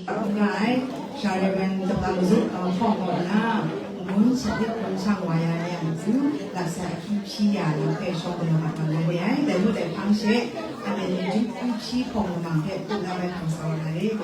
Gai, Sharaban the Balu of Hongona, Moon Sabit on Sangwaya and Fu, Lasa Pia, location of the Makalaya, the Wood and Panshe, and then you cheap on the market to have a consolidate.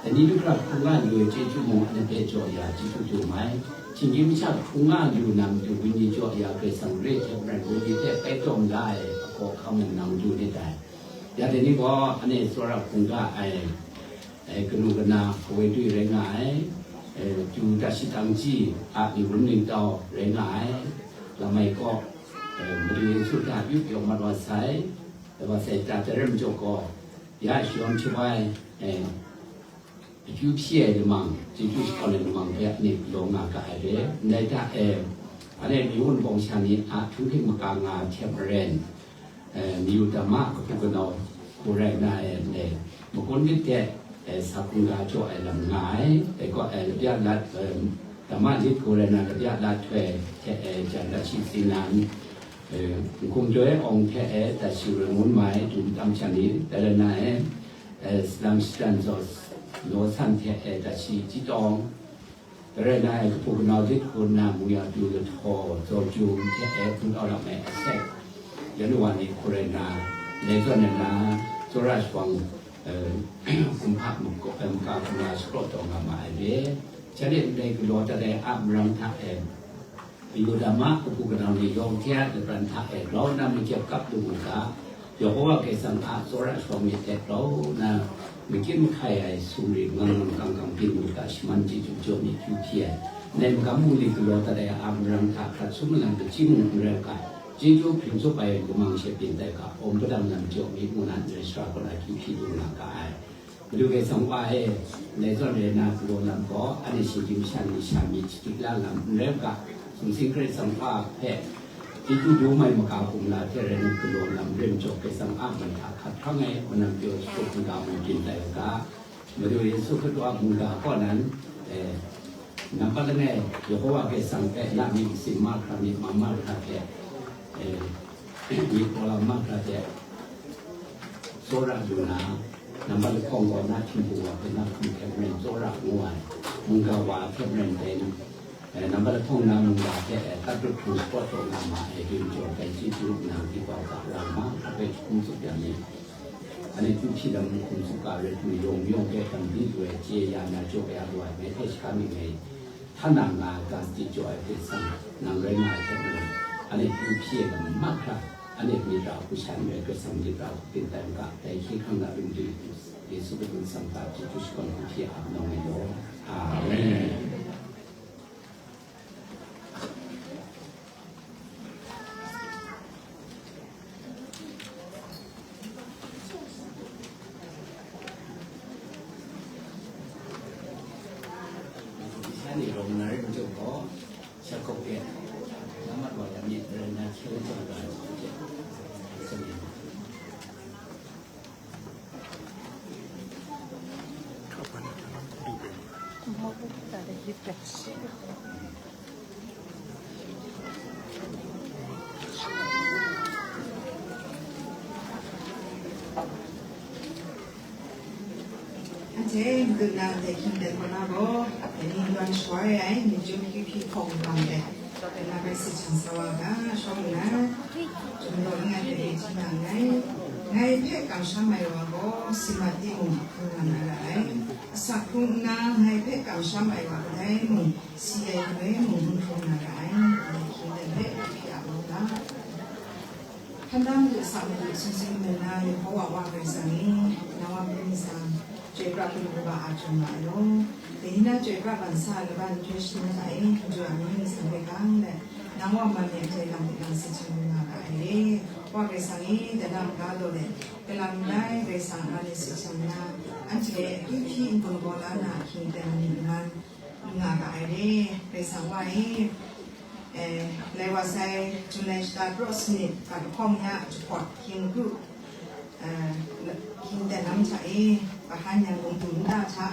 แต่นี่ลูกเราคงว่าอยู่ที่ชั่วโมงในเพื่อจ่อยาที่ชั่วไหมจริงๆไม่ใช่คงว่าอยู่นำอยู่วิญญาณจ่อยาเคยสังเกตจากแรงวิญญาณไปจมได้ก็เขามันนำอยู่ได้อย่างนี้ก็อันนี้สำหรับคงว่ากนุกนาเวทีแรงงานจูดัชตังจีอาอีรุ่นหนึ่งต่อแรงงานแล้วไม่ก็บริเวณสุดท้ายยุบยงมาว่าใส่แต่ว่าใส่จะเริ่มจบก็ยาชวนช่วยยุบเสียหรือมั่งจีจุสคนหรือมั่งแบบนี้ลงมากายเลยในถ้าอันนี้มีคนบางชนิดอาจทุกที่มากางานเทียบเรนมีอุตมะก็ถูกนอนผู้แรงได้เนี่ยบางคนนิดแก่สักงาโจลำงายแต่ก็ระยะรัดแต่มาที่ผู้แรงนั้นระยะรัดแค่จะรัชิสินันคงจะองค์แค่แต่สิ่งมุ่งหมายถึงตามชนิดแต่ละนายสลัมสตันโซสโลสันแค่แต่สิ่งที่ต้องแต่ละนายผู้คนเอาที่คนนำมุยาดูจะทอโจจูนแค่คุณเอาละแม่แทรกยันวันนี้ผู้แรงนาในส่วนนั้นนะจุราชวังคุณภาพมุกการทำงานสกปรกมาเรื่อยเฉลี่ยในกลุ่มจะได้อับรังทักอยู่ดามาก็ผู้กำลังนิยมเที่ยวรันทักเรานำมาเกี่ยวกับดูกาเดี๋ยวเพราะว่าเกิดสังขารสุราชวมีแต่เรานะไม่คิดไม่ใครไอ้สุริงังกังพิมุกาชมันจิจุจมีคิวเทียในกำมูลิกลุ่มจะได้อับรังทักขัดสมุนไพรจิ้มเรื่องกันจีจูพิมพ์สุไปกุมังเชปินได้กับอมประดับนั้นจบมีมุนันเรสตราคนละคิวที่ดูนักายดูเกสังวาในส่วนเรนาโลลัมก็อันนี้สิ่งที่ฉันมีฉันมีจิตละลำเริ่มกับสิ่งสิ่งเกสังวาแพทย์ที่ดูไม่มากาคุมลาที่เรนโลลัมเริ่มจบเกสังอามันขัดข้างไงมันนำเกี่ยวกับสุขกามันกินได้กับมาดูสุขตัวมุงกาก็นั้นนับว่าแน่เดี๋ยวเพราะว่าเกสังแพทย์ละมีสิ่งมากครั้งนี้มามากครั้งแพทย์มีพลังมากระเจาะโซระอยู่นะนำไปคล้องก่อนนะชิมบัวเป็นนักคุมแคมเปญโซระงวยมุงกาวาแคมเปญเป็นนำไปคล้องน้ำมุงกาแค่ตัดรูปสปอร์ตออกมาดึงโจทย์ไปที่จุดน้ำที่ว่ากับเรามากเป็นคุ้มสุดอย่างนี้อันนี้ทุกที่เราคุ้มสุดการเลยมีโยงแก่กันที่ด้วยเจียนาโจไปอาด้วยไม่ให้ช้ามีไงถ้านำงานการจิตจ่อยเป็นสั่งนำเรื่องงานแค่นั้นอันนี้คือเพียงมากครับอันนี้มีเราผู้ชายเนี่ยก็สังเกตเราเป็นแต่กับแต่ที่ข้างหน้าเป็นดีที่สุดเป็นสังกัดที่ทุกคนเพียงน้องไม่รู้อาเมนนี่ลงในมันจะขอชักกบเองน้ำมันว่าจะมีเรื่องน่าเชื่อถือได้สมิงเข้าไปนะครับดูเป็นมองแต่ได้ยิบแบบอันเช่นคือนาเด็กเด็กคนนั้นก็เป็นวันช่วยไอ้มีจุดที่ของทำเด็กเป็นอะไรสิ่งสว่างนะชอบนะจนเราเนี่ยจะได้ที่นั่นไงไงเพื่อการสมัยว่าก็สมาธิมุ่งคุณอะไรสักคุณนะไงเพื่อการสมัยว่าได้มุ่งเสียด้วยมุ่งคุณอะไรคิดได้เพื่อที่อยากรู้นะท่านนั้นจะสามารถสิ่งนั้นนะเพราะว่าเป็นสิ่งนี้นะว่าเป็นสิ่งเจ้าพระคุณว่าอาจจะมาโน่แต่ที่นั่นเจ้าพระบัณฑิตและบัณฑิตสิ่งไหนจวนนี้สิ่งเป็นกันเลยน้ำว่ามันเนี่ยใจลำเป็นสิ่งที่มันอะไรว่าเป็นสิ่งนี้แต่ดำกาโดเลยแต่ลำได้เป็นสิ่งอะไรสิ่งที่น่าอันเจ้าที่อินโดนีเซียน่ะคิดแต่มันงานอะไรเป็นสิ่งว่าเลวาไซจุนเลสตาร์บรอสนิดกับข้อมเนี่ยจุดพอดคิงกูคิงแต่น้ำใช้ปะฮันยังคงตุนได้ใช้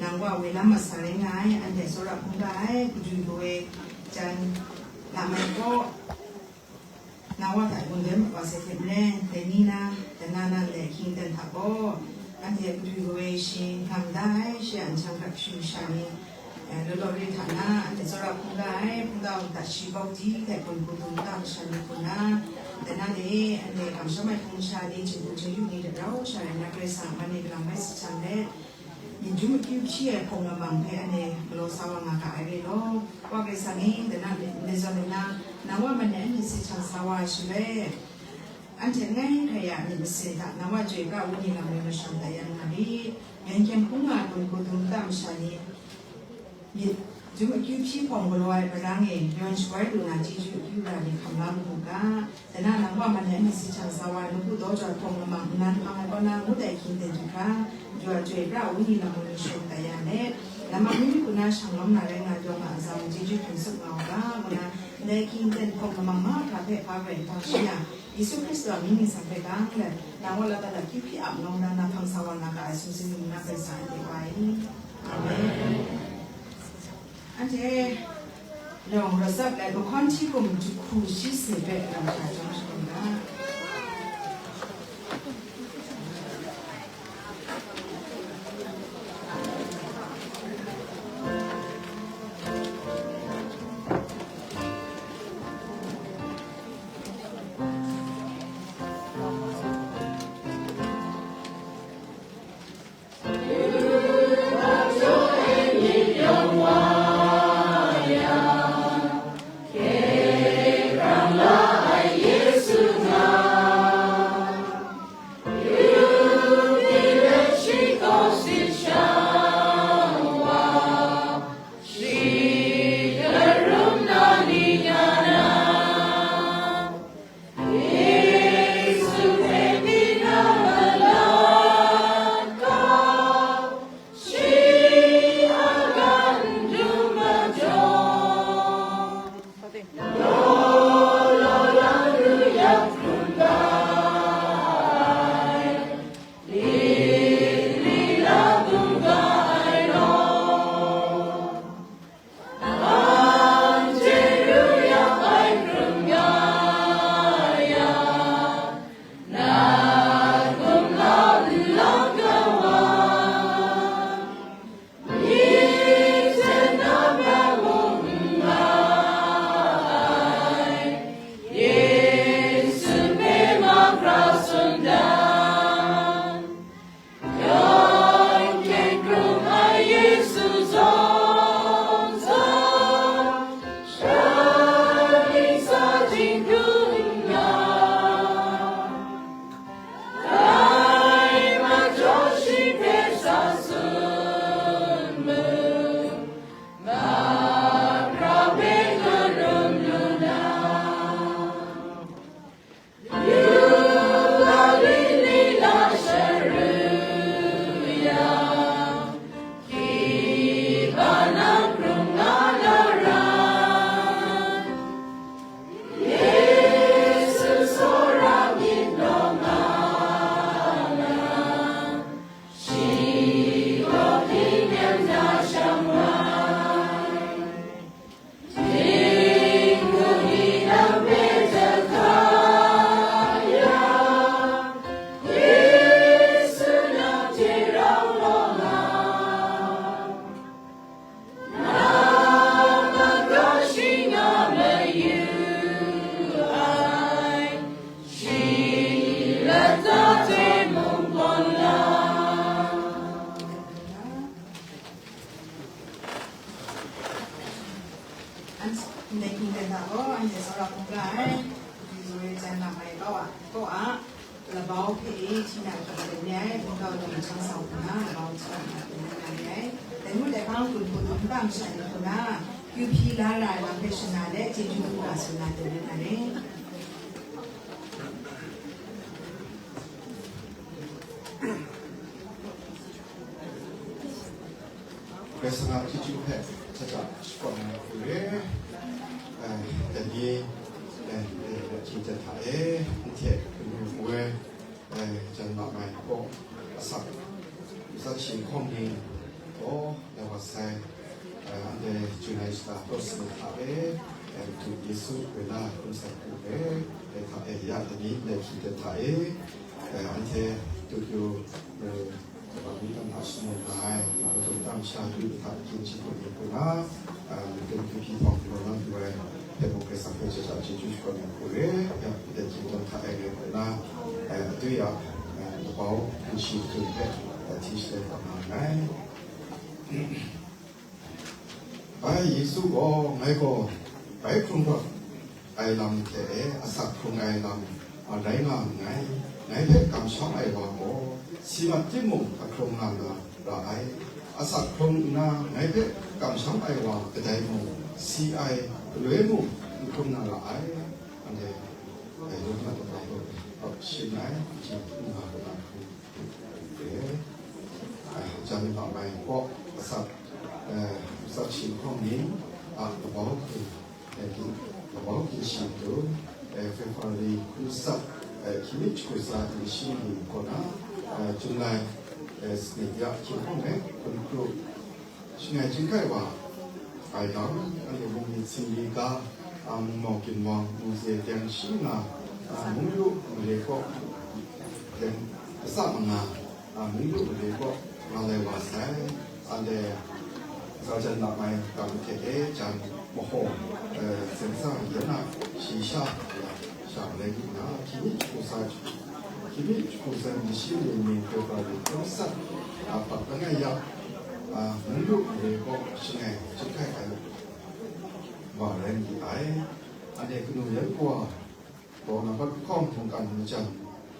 นางว่าเวลามาสายง่ายอันเดียสระพุ่งได้กูดูด้วยจันลามันก็นางว่าแต่คนเดิมว่าเสร็จแล้วแต่นี่นะแต่นั่นแหละคิงแต่ทับก็อันเดียกูดูด้วยชิทำได้เชื่ออันช่างกับชูชานีเราเรียนฐานะแต่สำหรับคุณได้คุณเราตัดชีวดีแต่คนคุณต้องฉันคุณนะแต่นั่นเองอันเดียกับสมัยคุณชาดีจึงคุณจะอยู่ในเราใช่นักเรียนสามัญในกลางไม่สันเด็ด你就去碰了忙嘿，你罗沙瓦那个爱的咯，我给啥呢？等那你说你那我们呢？你是唱沙瓦是嘞？安全呢？可以啊，你是的，那我最高我你那没有上的样那里，人家碰啊，跟沟通当啥呢？你就去碰不来，不然诶，有人说ดูนะจีจูอยู่ได้คำลาบุกะแต่น่านักว่ามันเนี่ยมีสิชังสาวายมันพูดต่อจากพงละมังนั้นพังก็น่ามุดแต่คิดแต่จุค่ะจวดจวยเราวิธีละมันชมแต่ยาเนี่ยแล้วมันไม่มีคุณน่าช่างล้มน่าแรงน่าจงมาสาวจีจูถึงสุดเอาละมันน่ะในคิดแต่พงละมังมาพระเพพระเวทพระเชียยิสุคริสต์มีสังเกตกันเลยแล้วว่าเราแต่ละคิดพี่อับน้องน่าพังสาวนาคาสุสิมิน่าเป็นสายเดียวไว้อาเมนอันเจลองรสชาติและบุคคลที่ผมจะคุยสิ่งสิ่งเดียวกันจะต้องชมนะ ในกินแต่ละก็อันเดียวสำหรับผมได้ดูแลนำไปก็ระบายผีที่ไหนก็เป็นเนี่ยผมก็จะมีช่างสาวนะระบายช่างเป็นเนี่ยแต่เมื่อใดบ้างคุณต้องตามฉันคนนะยูพีลาลายมาเป็นชนะและจีจูกาสนาเดินนั่นเอง 그래서 나 기준해 찾아 싶어하는 거에 여기 진짜 다에 이제 그리고 왜 전화 많이 고 사실 공기 또 내가 살 안돼 주나이스다 또스 다에 그 예수 그나 군사국에 다에 야들이 내 진짜 다에 안돼 또 Kita masuk mulai untuk bangsa itu tak kini pun pula mungkin kita pun dua demokrasi sampai sejak jadi juga boleh yang kita kita tak ada pula itu ya bau kunci itu kita tidak tahu ไปยิสุก็ไม่ก็ไปคงก็ไอ้ลำแค่อาศักคงไอ้ลำอะไรงามไงเล็กกำช้ำไอ้ว่าโอ้สิมันที่มุ่งคงงามละไอ้อาศักคงน่ะไงเล็กกำช้ำไอ้ว่ากระไดมุ่งสีไอ้เลื่อยมุ่งคงงามละไอ้อันเดียไอ้ลูกมาตัวเราชิมไหนชิมมาตัวนั้นจะมีต่อไปก็สัตว์สัตว์ชิมห้องนี้กระบอกกินกระบอกกินชิมตัวเฟรนฟารีคุณสัตว์คิมิชคุณสัตว์ที่ชิมคนนะจุดไหนสนิทยาชิมห้องนี้คุณครูชิมไงจึงใครว่าไอ้น้องอันนี้มึงมีสิ่งดีกามึงมองกินมองมึงเสียเตียงชิมนะมึงรู้มึงเรียกก็เตียงสัตว์นะมึงรู้มึงเรียกก็มาเลยว่าใส่อันเดียเราจะนำไปกับเทจันโมโหเส้นสายเยอะนะชีชาชาเลยนะที่นี่กูใส่ที่นี่กูใส่ดิฉันยังมีเกี่ยวกับต้องสัตว์ปักตั้งไงยับมึงรู้เลยก็ช่วยช่วยใครกันว่าเรื่องที่ไอ้อันเดียคือหนูเยอะกว่าบอกนะว่าข้อมูลการจัน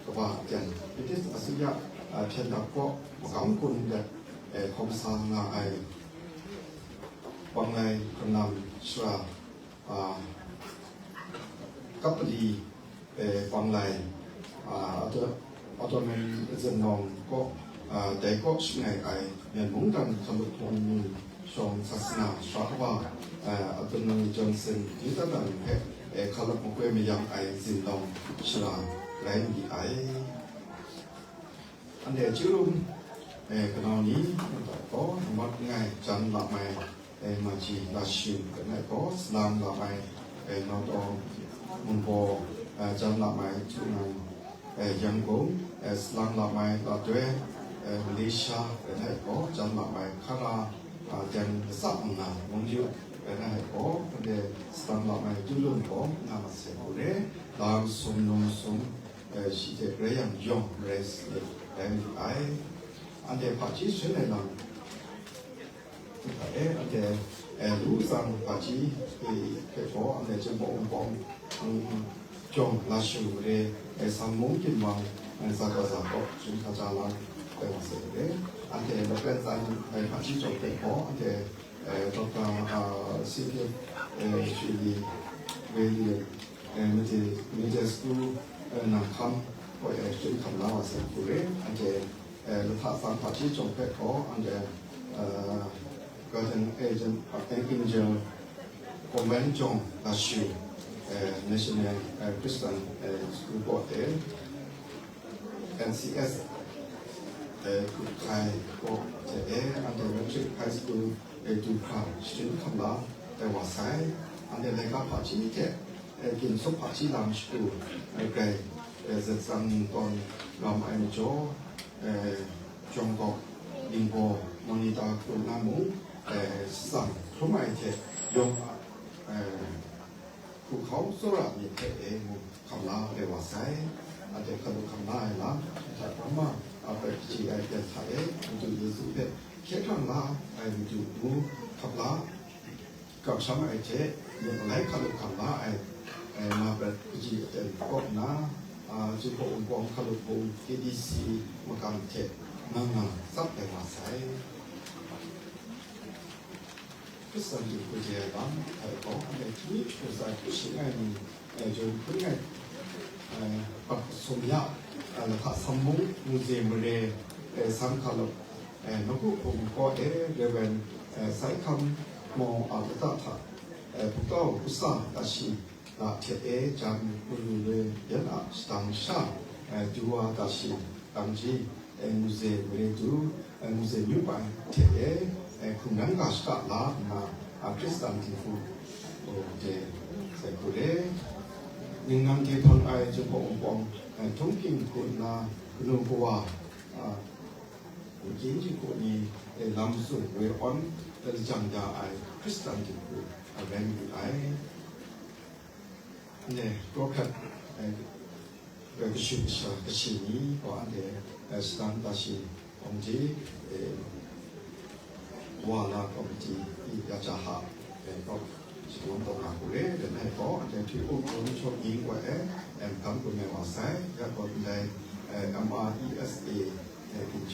กับว่าจันพิธีอาศัยเพียงแต่ก็กังวลแต่คมสร้างงานไอบางไงคนนำชัวกับดีบางไงอัตมันจะนองก็แต่ก็ช่วยไอเนี่ยมุ่งกันสำหรับคนมีชงศาสนาชาวว่าอัตมันจนสิ้นที่ตั้งแต่เขาลับมาคุยไม่ยังไอสินดองชลาแรงดีไออันเดียชื่อลุงขณะนี้ก็มัดง่ายจันละไม่มาจีลาชิวกันไหนก็สลามละไม่นอตองมุนโบจันละไม่ช่วงยังคงสลามละไม่ละด้วยมาเลเซียกันไหนก็จันละไม่คาราจันสับงามงยูกันไหนก็เดสลามละไม่จุลุนก็นามาเสียบุเร่ลามสมนมสมสิเดเรียมยองเรสเอ็มไออันเดียปัจจัยส่วนไหนล่ะอันเดียรู้สังปัจจัยที่พออันเดียจะบอกองค์จงลาชูเร่สังมุงกินวังสักสักก็จุนขจาลังไปว่าเสร็จอันเดียเราเป็นสังปัจจัยจงเป็นพออันเดียต้องการสิ่งที่ช่วยเวลีไม่จะสู้นำคำก็ช่วยคำเล่าเสร็จกูเร่อันเดียเราถ้าฟังปัจจัยจงเป็นพออันเดียก็จะอินเจอร์คอมเมนต์จงลาชูNational Christian School Board NCS คือใครก็จะอันเดียร์ชื่อไฮสคูลดูข่าวชื่อคำลาแต่ว่าใช้อันเดียร์ในการปัจจัยแค่กินซุปปัจจัยลำชูไก่จะสั่งตอนลำไอโจจงกอกดิงโบมอนิตาคุณน้ำมุงสั่งทุกไอเทยงภูเขาสุรามีแค่คำลาเรียกว่าใช้อาจจะกระดูกคำลาละแต่พม่าเอาไปจีไอเดียไทยมันจะยืดสุดเลยแค่คำลาไอ้มันจะรู้คำลากับสมัยเจ๊ยังไงกระดูกคำลามาเป็นจีเอ็นก็นะจุดองค์กรกระดูกองค์ KDC มาการเทนั่งสับแต่ว่าใช้ก็สั่งอยู่คนเดียวบ้างก็ในที่นี้ก็ใส่ผู้สิ่งนี้จนเพื่อนปักสมยาแล้วถ้าสมมุติมุสลิมเร่สังขารนักองค์ก็เรียกว่าใช้คำมองอาตตาถะพวกเราผู้สร้างตัดสินละเทจำผู้รู้เลยยันสตังชาจัวตัดสินตั้งจีมุสลิมเร่ดูมุสลิมยุบไปเทคุณงั้นก็สกัดลามาคริสตันที่ฟูโอเคใส่กุเร่ยิ่งงั้นที่ทนไอจะบอกองค์ทุ่งกินคุณนะคุณลุงบัวคุณกินที่คุณนี่ลำสุดเวออนเป็นจังยาไอคริสตันที่ฟูอะไรอยู่ไอเนี่ยก็แค่ก็ชิมชาก็ชิมนี้ก็อันเดียสตันตัดสินองค์ที่ วาลาคอมจีอีกาจาหาก็สวนตกหากุเล่เดินให้ก็แต่ที่อุ้มคนชอบยิงกว่าคำคุณแม่ว่าใส่ก็คนใดMRESA กิจโจ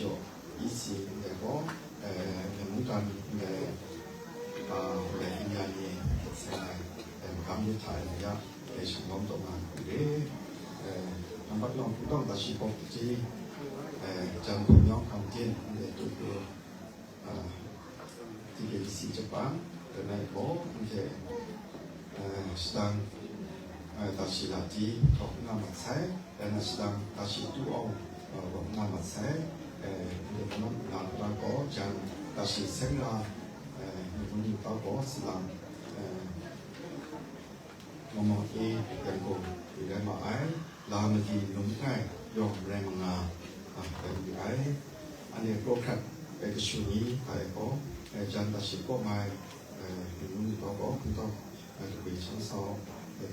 อีซีแต่ก็เหมือนกันในอินเดียนี่ใช่คำยุทธายเนี่ยในสวนตกหากุเล่น้ำบัดลองต้องตัดสินปกติจังคุณย้อนคำเทียนในตัวที่เกี่ยวกับสิจปังแต่ในก็มันจะsedang tasilati kau nama saya dan sedang tasitu au nama saya dengan nama kau jangan tasih senga ini kau sedang ngomong yang kau tidak maai lama di nungkai yang remanga dari ai ane program ekosuni kai kau jangan tasih kau mai ini kau untukไปชั้นสอง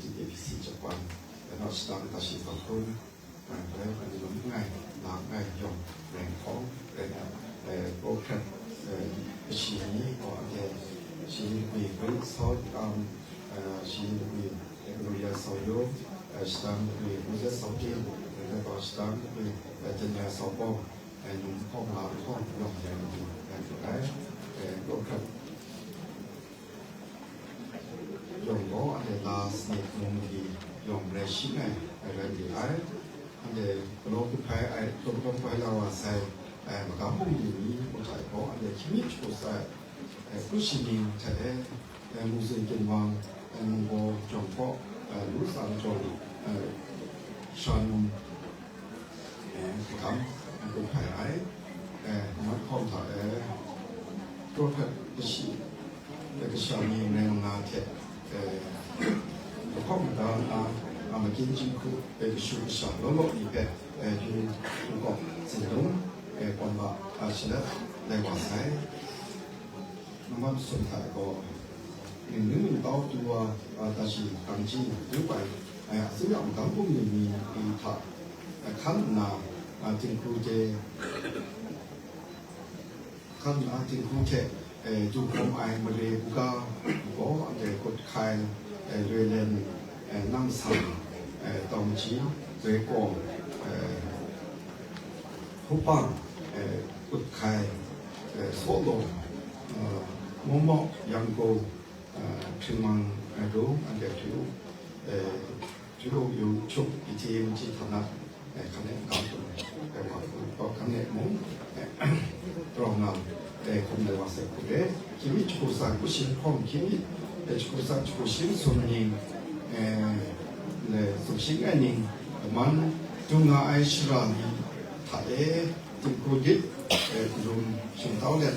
ที่เอพีซีจังหวัดแล้วเราสร้างตัดสินฝังคุณแล้วมันล้มง่ายล้างง่ายย่อมแรงของแรงโปรแกรมชีนี้ก็จะชีมีบริษัทชีมีบริษัทสอยสร้างมีบริษัทสอยแล้วก็สร้างมีจันยาสอบนุ่มข้อมาข้อย่อมแรงดีแรงสุดท้ายโปรแกรม用我的拉斯尼农的用来洗哎，来的哎，俺的老古牌哎，中牌老啊噻，哎，我讲红的米，我才讲俺的前面出噻，不是人才木是健康，我中国路上做商用，我讲古牌哎，我看他多看不是那个小米那种拿铁。ข้อมูลเรามากินจิ้มคุเป็นชุดสารล้ออีกแบบที่ถูกกสิ่งนู้นความว่าอาชีพในวันใช้น้ำมันสุดท้ายก็หนึ่งต่อตัวแต่ชีการจิ้มหรือไปซึ่งอย่างการพวกนี้มีถ้าขั้นหน้าจิ้มคุเจขั้นหน้าจิ้มคุเจจูบผมไอ้มาเลยบุกาก็อันเดียกดไข่เรือเล่นน้ำสั่งตองจีเรือกองหุบปังกดไข่โซโล่มอมยังโกถึงมังรู้อันเดียรู้อยู่ชุบอีทีมจีถนัดคะแนนการตัวก็คะแนนมุ้งตรองนำคนในวันเสาร์เลยที่มีจุดสังกุชินพร้อมที่มีจุดสังกุชินส่วนนี้ส่วนสิ่งอันนี้มันจุงอาไอชิรานีถ่ายติดโควิดรุ่นชิงเท้าเล็ด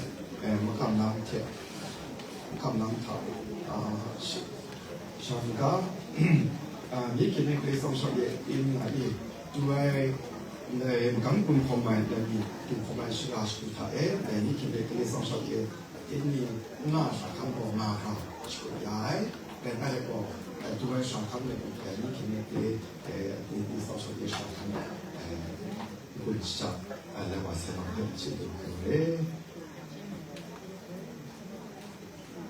มาคำนำเทคำนำถ่ายชาวกามีกินในกระทรวงสาธารณสุขอินอะไรด้วยในการกุมความหมายในกุมความหมายสุราสุธาในนี้คิดเป็นเรื่องสำคัญที่มีน่าสังคมของนาครับช่วยย้ายเป็นอะไรก็ด้วยสังคมในกุมแต่นี้คิดเป็นเรื่องสำคัญที่สังคมกุศลและว่าเสนาธิจิตเลย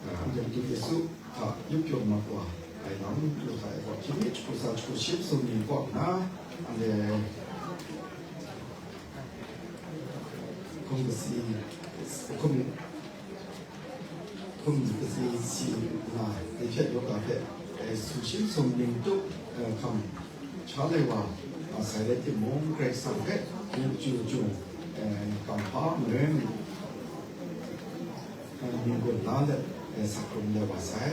อันนี้ที่สุดถ้ายุบยงมากกว่าไอ้น้องอยู่ไทยก็ที่มีกุศลกุศลส่วนนี้ก็นะอันนี้como se na deixa eu ver sushi somente como chale wa sai de mon crack sangue ju kampa mrem ni go dale sakrum de wa sai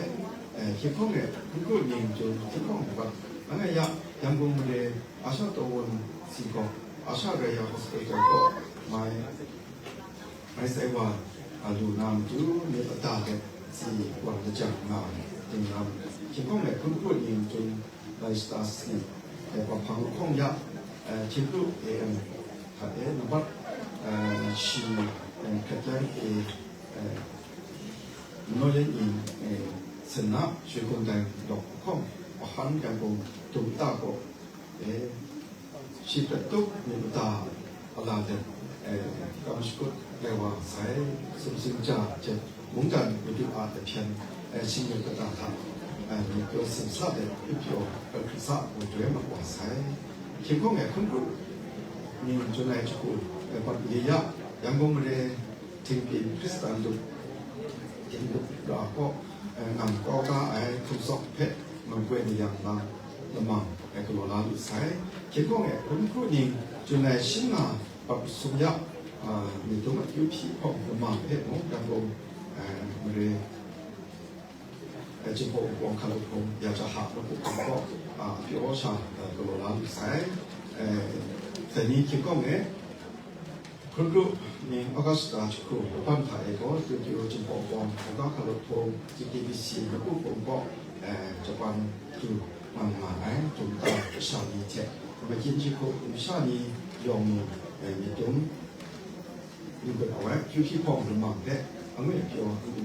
ki kome ku ni ju ki kome ba ana ya yangon de asha to won si ko asha ga ya hospital ko mai sai wa alu nam tu ni ta ke si wan de jang na ting nam ki kome ku ni ju lai sta si kwa phang khong ya chi tu ha na ba shi ka ya no yen in sen na shi kong dang dok khong han kan ko tu ta ko shi ta tu ni ta ala de kamskut 来往才是不是这样？这蒙干有点啊的偏，新的个大他，你个身上的一票，披萨我觉得嘛哇塞，情况也很多，你就来这个，把你呀，阳光的天气พิสดารดู天气เราก็นำก็ได้ทุกสอบเพชรมันเว้นอย่างนั้นละมั่งก็รอลาลุใส่เกี่ยวกับคนครูนี่จนในชิ้นน่ะปรับสุญญามีตัวมันอยู่ที่ของละมั่งเพชรน้องกันลงมันเลยจิงพงวงคารุพงอยากจะหาแล้วผมก็พี่โอชาก็รอลาลุใส่แต่นี่เกี่ยวกับเนี่ยคนรู้นี่ออกัสตาชุกุปั้นถ่ายก็คือที่เราจิงพงวงแล้วก็คารุพงจิกิบิซีแล้วก็ผมก็จะปั้นคือมันมาจนตาชาลีเจ็บมากินจิกุชาลียอมมีตุ้มมีเป็นเอาไว้คิวที่พองหรือมั่งแค่อันนี้เกี่ยวกับ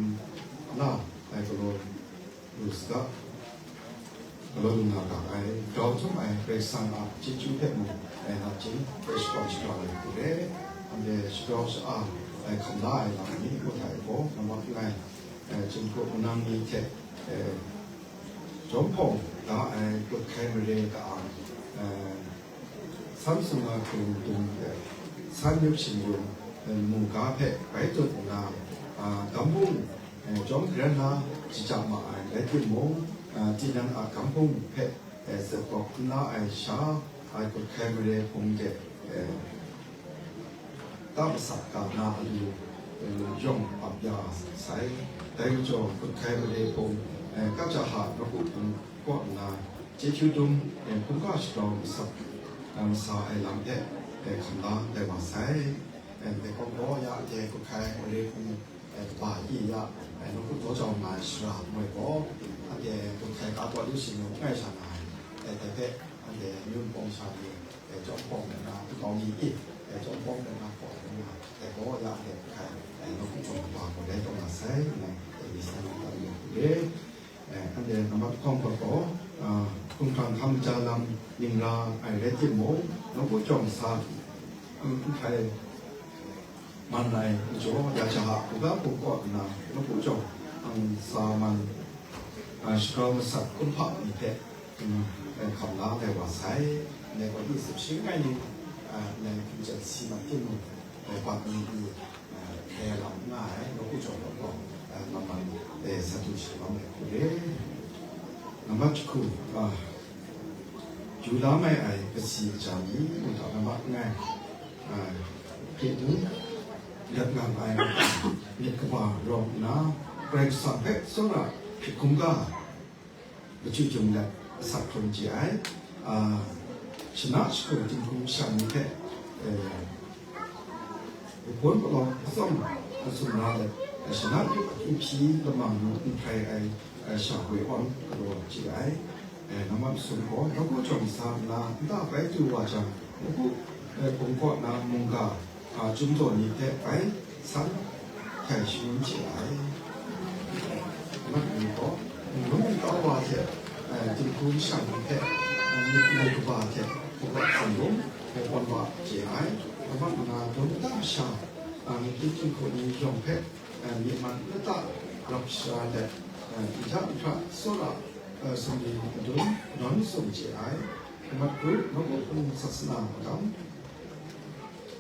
น่าก็รู้สึกเราดูหน้ากับเราทำไปสั่งจิจูเพชรมันนับจิไปสปอนเซอร์เลยกูเลยอันเดียสปอนเซอร์คำได้หลังนี้ก็ถ่ายโป๊ะนวัดไงจิงกุนั่งมีเจ็บจอมพงแล้วกดแคมเรกับซัมซุงคือตุ้มสัญญาชิมบุญมูกาเพชรไปจุดน้ำกำบุญจอมเกรนาจิจามาและที่มงที่นั่งกำบุญเพชรสปอกน่าชากดแคมเรคงเด็ตามสักการนาดูย่อมอับยาใส่แต่จอกดแคมเรคงก็จะหาระบุก็นาเจ้าดุมคุณก็ชอบสักสายลำเด็กคำนั้นแต่ว่าใส่แต่ก็บอกอยากเจ้าก็แค่เรียกป่ายี่ยะน้องคุณตัวจอมมาสระไม่บอกอันเดียก็แค่การตัวดูสิ่งง่ายชาหนายแต่เด็กอันเดียยุ่งปองชาดีแต่จอมปองนะตอนนี้อีกแต่จอมปองเป็นมาก่อนนะแต่ก็อยากเด็กแค่น้องคุณจอมป่าก็ได้ต้องมาใส่นะแต่ดิฉันก็ยังเด็กอันเดียนำมาข้องประกอบคุณทางทำจารังยิงราเรติโมน้องผู้จอมซาคุณไทยมันในโจอยากจะหาผู้ว่าผู้ก่อนะน้องผู้จอมสามันสกรมสัตว์คุณพ่อมีเพชรคำลาในว่าใช้ในวันที่10ชิ้นไม่ดีในคุณจะซีมันที่นู่นในความมีแค่หลังง่ายน้องผู้จอมก็มันสัตว์ที่เราไม่คุ้นเลยน้ำมันคุ้นอยู่แล้วไม่เป็นสีจานี้มันทำน้ำมันง่ายเพียงนู้นเรียกงานไปเรียกว่าร้องน้ำแรงสัมเพชรส่วนละผิดคุ้มก็ประชุมจุ่มเลยสัตว์คนจีไอชนะสกุลจิงคุ้มชันเพชรผลก็ลองส่งสุนทรเลยชนะยุคพีละมังนุ่งไทยชาวเวออนกระโดดจีไอน้ำมันสุนทรแล้วก็จอมสามนาถ้าไปดูว่าจังแล้วก็ผมก็นำมุงกาจุดตัวนี้แต่ไปสั่งแข่งชิงจีไอมันมีก็มันก็ว่าเถอะจิงคุ้มชันเพชรในกว่าเถอะผมก็สั่งลงเป็นวันว่าจีไอแล้วมันนาโดนตั้งชามีที่จิงคนนี้ยอมเพชรมีมันแล้วก็รับชาเด็กอีกทั้งพระโซลาสมดีดุนนอนสมจีไอมันรู้มันก็เป็นศาสนาของ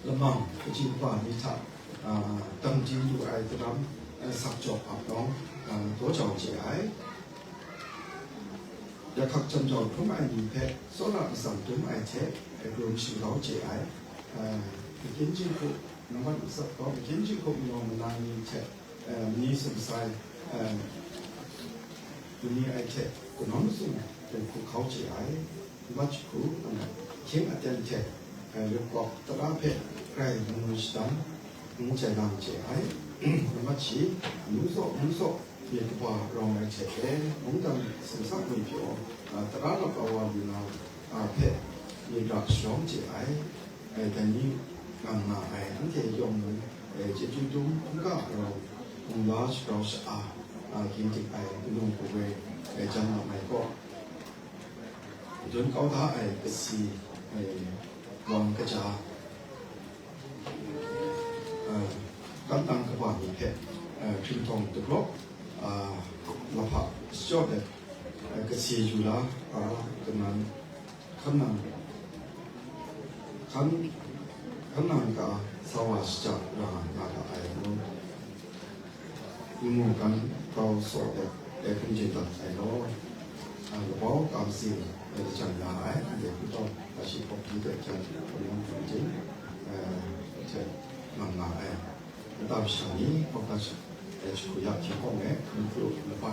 ละมั่งจิงว่านิทานตั้งจิงอยู่ไอตัวนั้นสักจบอับน้องตัวจอมจีไออยากขับจนจอมทุ่มไอดีเพชรโซลาสั่งทุ่มไอเทปรวมชื่อเราจีไอกินจิงคุน้ำมันสักก็กินจิงคุมีมันนานนี้เทปนี้สงสัยวันนี้ไอเทปก็น้องสุ่มเป็นภูเขาจีไอวัชคุเขียนอาจารย์เทปเรียกว่าตราเพชรใกล้มือสตันมือใจนำจีไอวัชชีมือโซเรียกว่ารองไอเทปมุ้งดันสงสัยไม่เพียวตราเราเอาวันนี้เราเพชรมีรักสองจีไอแต่นี้งานมาไออันที่ยงมือจะจุดดุ้งก็เราคงล้อเราสะอาดกินจิไอนุ่งกูเวจันทร์ไม่ก็จนเขาท้าไอ้กษีลองกระจา กันตังกว่านี่แค่ถึงทองตุกลบละพักชอบเลยก็เสียอยู่แล้วกันนั้นขันนั้นก็สวัสดิ์จากงานอะไรนู้นยิ่งกันเราสอบแต่คุณจิตตัดไอ้ล้อเราบอกการสิ่งเราจะจังยาไอ้เด็กผู้ต้องอาชีพพวกนี้เกิดจากคนนั้นคนจริงจะนำมาไอ้ตามฉันนี้พวกนั้นจะคุยที่ห้องเนี่ยคุณครูหรือเปล่า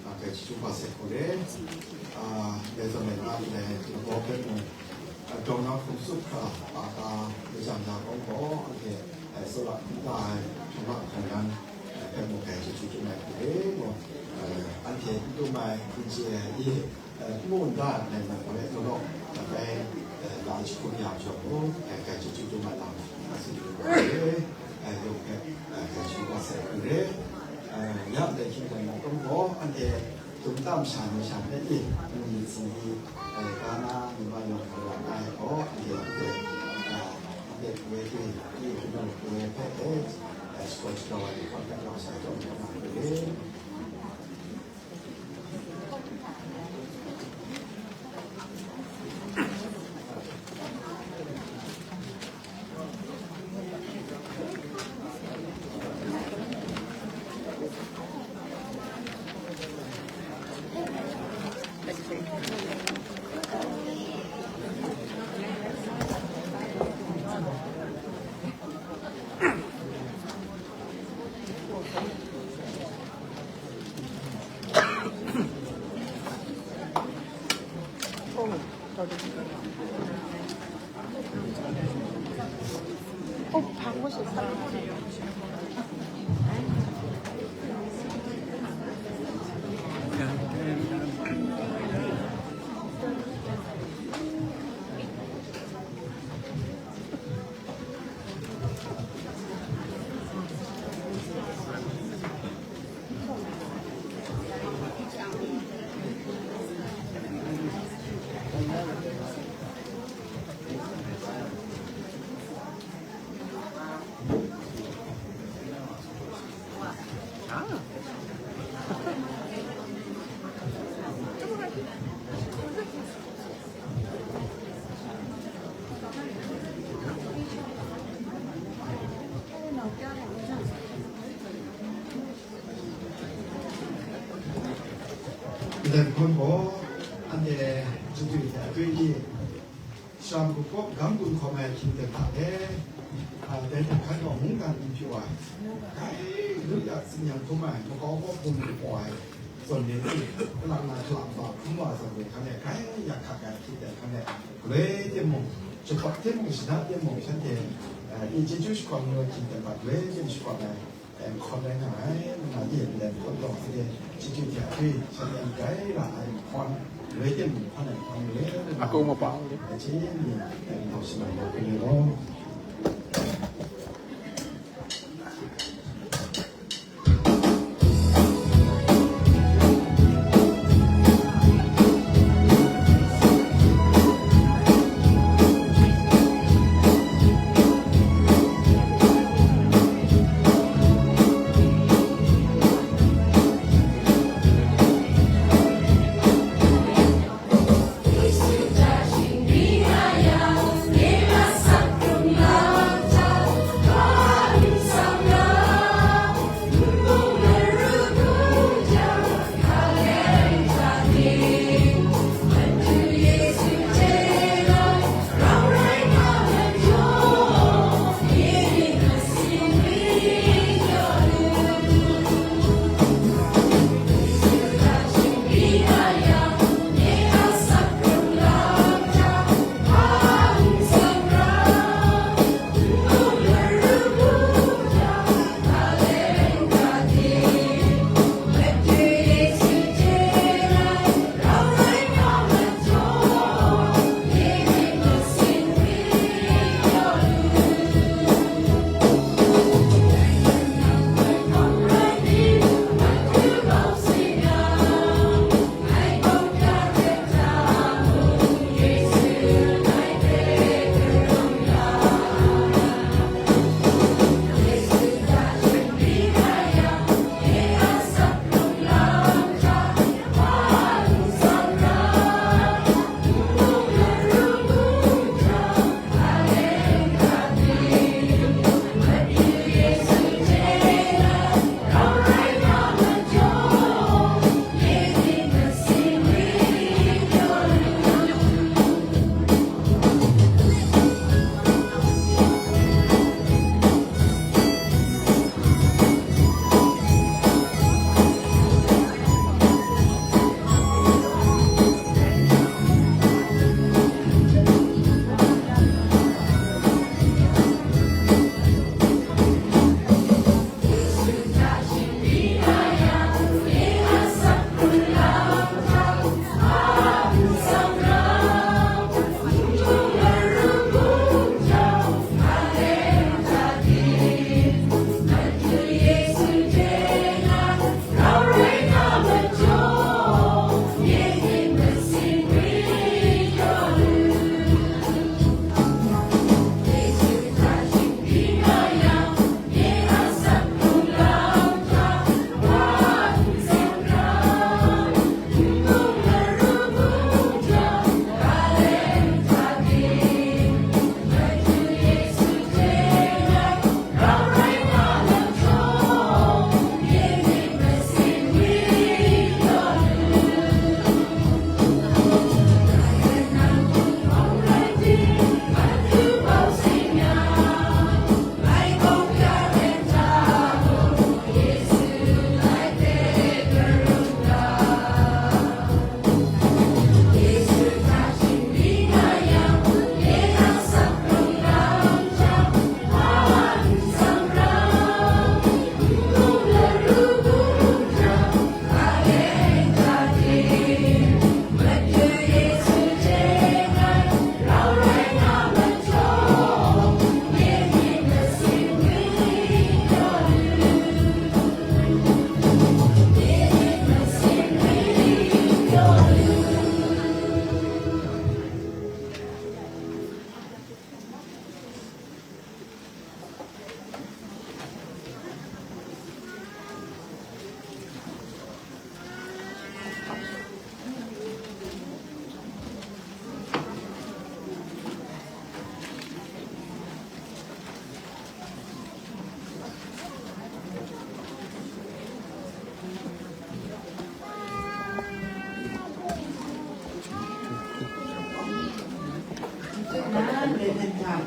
ก็จะช่วยภาษาคนเดียวในสมัยนั้นเนี่ยเราบอกเป็นตรงนั้นคุณสุขะปากาในจังยาของพ่อโอเคสลับได้สำหรับของนั้นเป็นโมเดลที่ช่วยในคนเดียวอันเห็นตัวใหม่คุณเจที่มุ่งด้านในมันคนเดียวเราไปหลายคนอยากจะรู้การจะช่วยตัวใหม่เราสิ่งที่เราโยกการช่วยภาษาคนเดียวยับได้คิดในมันต้องบอกอันเดียวจุดตั้มฉันได้อีกมีสิ่งที่การน่ามีวันหนึ่งเราได้เพราะเดี๋ยวเด็กเวทีที่เราเวทเพศสปอร์ตเราที่เขาจะเราใส่จงมาเลย 방구 싶다. 네, 그리고 안에 저기 저기 샴푸법 강군 코메 김대타에 내가 가서 뭔가 인피와 가이 그냥 그냥 도만 그거 보는 거야. ส่วนนี้กำลังมาฉลาดบอกทั้งหมดส่วนนี้เขาเนี่ยใครอยากขับการคิดแต่เขาเนี่ยเลยเดี๋ยวมองจะขอเที่ยวมองสินะเดี๋ยวมองฉันเองอีเจจุสความเงินคิดแต่แบบเลยเจจุสความเนี่ยคนได้หายมาเยี่ยมเลยคนต่อเดี๋ยวจิตใจที่ฉันยังไกลหลายคนเลยเดี๋ยวมองคนไหนคนเลยอากูมาเปล่าแต่ที่นี่เราสมัยเราเป็นร้อง Yesu dashing binaya, nela sakrum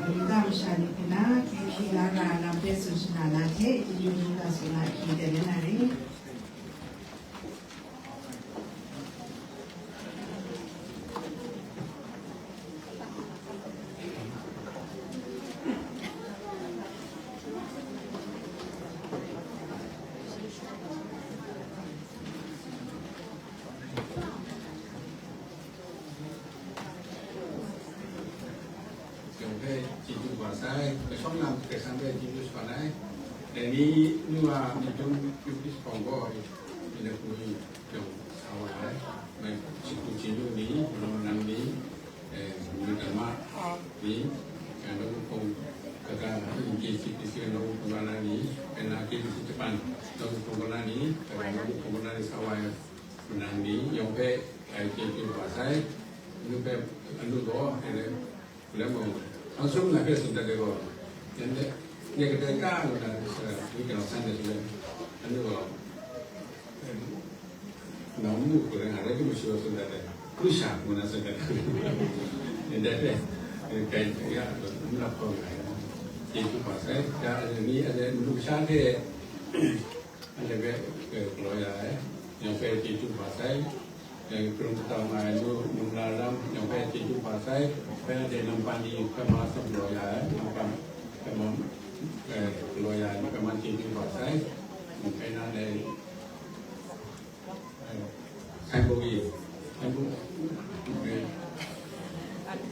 Kita misalnya kena kira nampe susah lagi, jadi juga sudah kita denari. Dan ini dua macam jupis ponggo ini kuni yang awal baik cipu ni orang ni terma ni kalau pun kakak ini cipu lalu penggalan ni enak di Jepang lalu penggalan ni kalau penggalan sawah menang ni yang pe cipu bahasa ini pe anu doa ini boleh mau langsung nak sudah dego jadi dia ketika kita kita sana juga, anu namu kurang ada tu mesti sudah ada, krusial mana sahaja. Jadi kayak ya, mula kau itu pasal, jadi ni ada manusia ke, ada ke keluarga, yang ke itu pasal, yang pertama itu mula dalam yang ke itu pasal, ada nampak di kemas keluarga, nampak kemas keluarga kemas itu pasal, mungkin ada Cambodia,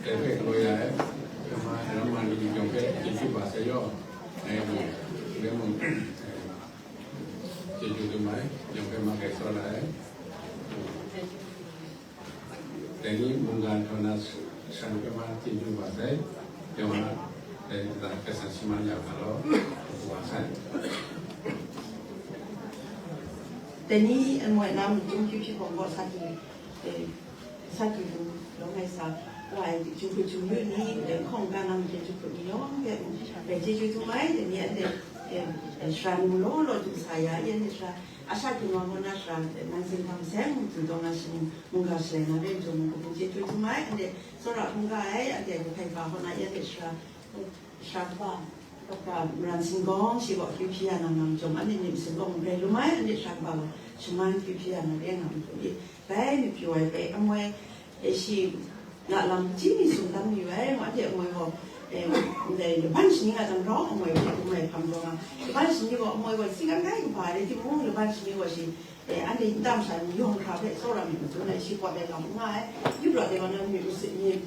keluarga kemas ramai di yang ke itu pasal yo, dia mungkin itu mai yang ke makai soalnya. Jadi mungkin karena sampai mati juga saya, jangan dari kesaksiannya kalau puasa. Jadi mau nama jumpa pokok satu tu, orang saya wah jumpa ni dan kongkan nama jumpa ni orang yang jumpa tu mai jadi ada seran mulu tu saya yang seran asal tu orang mana seran nanti kami saya mungkin dong nasi mungkin saya nak jumpa jumpa tu mai ada seorang mungkin ada bukan kau nak yang seran apa Kata meransingong si wak kipian ang jom ani ni singong re lumai ani sakba cuman kipian re ngam tu bai ni piwai bai amoi si nak lam jini sundang ni bai ma dia amoi ho de ban sini ga dang ro amoi amoi pam ro ban sini go amoi go singa kai ba de ti mo ban sini go si ani dam san yong kha be so ra mi tu na si kwa be lam ngai yu ro de na mi ni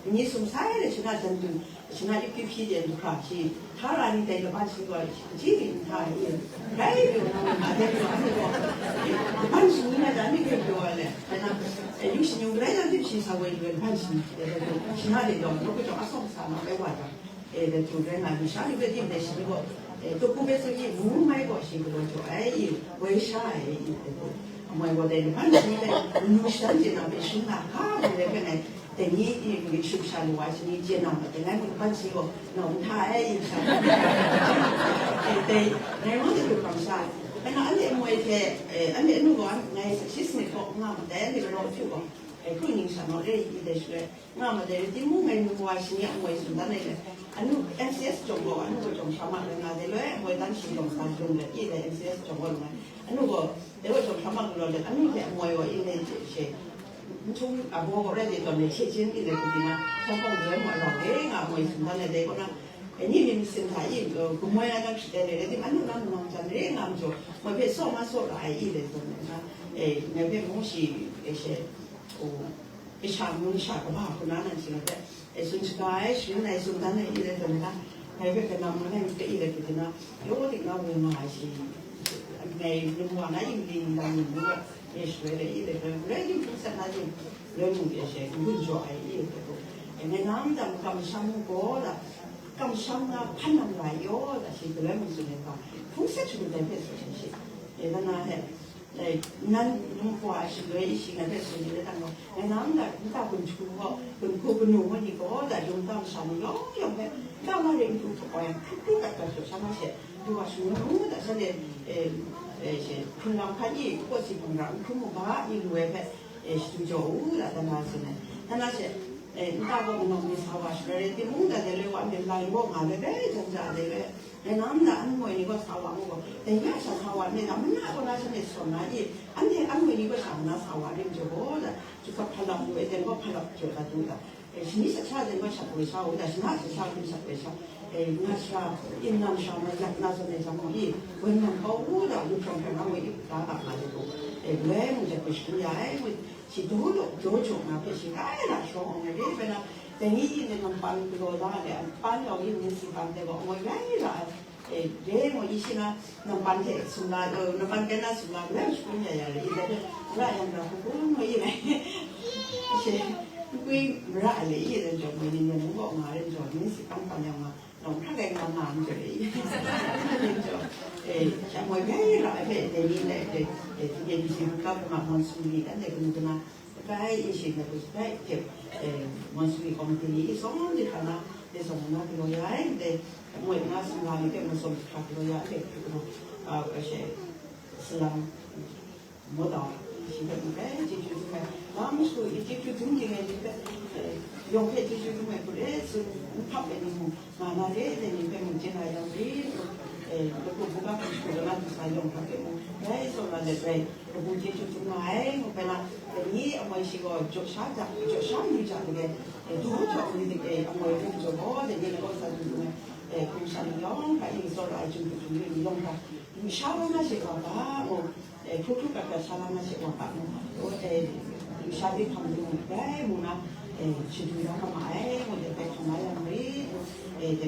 ni sum sai de chuna jan tu chuna yu kipi de du kha si他那里在个办事个，几年他也改变了，那在做那个办事呢，咱们改变了，那有些人来了就去稍微有点办事，其他的都那个叫阿松啥那个玩的，在做人那里下里个地方是那个，都不别说也不买个是个叫为啥我我在办事的，农山的那边是哪哈的那个呢？แต่นี้มีชุมชนว่าชนิดเจนำแต่งั้นมันปั้นสิก็น้องท้ายอีกสักแต่ในวันที่เป็นความสะอาดแต่งั้นอันนี้มวยแค่อันนี้นู่นก่อนในสิ่งนี้ก็งามแต่ที่เราที่ว่าคุณยิ่งสนุกเลยอีเดชเลยงามแต่ที่มุ่งในมุ่งว่าชนิดมวยสุดท้ายเลยอันนู้น MCS จงบอกอันนู้นก็จงสามารถเรื่องอะไรเลยมวยตั้งชื่อจงสามจงเลยอีเด MCS จงบอกเลยอันนู้นก็เดี๋ยวจงสามารถเรื่องเลยอันนู้นแค่มวยว่าอีเดเช่从阿婆过来的到那切钱的那个地方，像放人嘛，老的啊，我从那来的个那，你们生态一个古模样的时代的，你们那咱们人俺做，我别说嘛说来一的东西啊，那边东西那些一下弄下个吧，不难行的，甚至个原来从咱那一的东西啊，那边跟咱们那一的个那，有的那我们还是，那我那一零那一个。也是为了一个人，人家不是那种人物也是不做爱一个都，因为俺们刚上过的，刚上啊攀上来哟的，是个人物是那个，风色出来别说这些，那那还，咱中国是个一些个别说的那个，俺们你大本出个，本国本农的个的，用当上哟用的，当那人都不管，不敢说什么些，如果说农的现在是平常看你，或是平常看不吧，你如果是就乌了，但那是呢，但那是 Ntako mong sawa share ti mung da dele wa me lai wo ma le be jan ja de le le nam da an mo ni ko sawa mo de ya sa sawa ne nam na ko na ne so na yi an de an mo ni ko sa na sawa rim jo bo da ju ka phala mo e de ko phala jo da du da shi ni sa cha de ma cha ko sa o da shi na sa ni sa pe sa na sa in nam sa na ya na so ne sa mo yi wen nam ko u da lu chong ka na mo yi da da ma de ko le mo de ko shi ya mo si tu lo jojo na pe si kai la so on le pe na te ni ne non pan lo da le pan lo ni si pan de go mo lai la de mo yi si na non pan ke su na no pan ke na su na le su nya ya le de ra ya na ko mo yi ne se kui ra le yi de jo mo ni ne mo ma le jo ni si pan pan ya ma non tha ke na na mo le jo cha mo lai la pe de ni le deที่จะมีการมามอนสุรีกันเด็กคนนั้นก็ให้สิ่งที่ได้เก็บมอนสุรีคอมมิชชั่นสองที่ขณะเด็กสองนักวิทยาเด็กมวยนักสำนักเด็กมันสมทับวิทยาเด็กคนเช่สลัมโมดาสิ่งที่มันเป็นที่จุดที่น้ำสุรีที่จุดที่มันเป็นยงเพชรที่จุดที่มันเป็นสิ่งทับเป็นมุมมาหน้าเด็กนี่เป็นมุมเจนายองดีแล้วก็พวกเราเป็นคนละที่ใส่ยงทับเป็นมุมได้ส่วนละเด็กเลยเราพูดที่จุดที่ไหนมันเป็นอะไรนี้เอาไว้สิก็จดช้าจากจดช้าอยู่จากเลยดูจดนี่เด็กเอาไว้พูดจดบ่เด็กนี่เราใส่ดูไหมคุณสันยองไปอีกส่วนละจุดจุดนี้ยองค่ะมีชาวนาเสียว่าบ้าโอ้ทุกๆแบบชาวนาเสียว่าบ้าโอ้ชาวที่ทำดูได้มุนะชุดนี้เราทำไมโอ้เด็กทำไมยังไม่เด็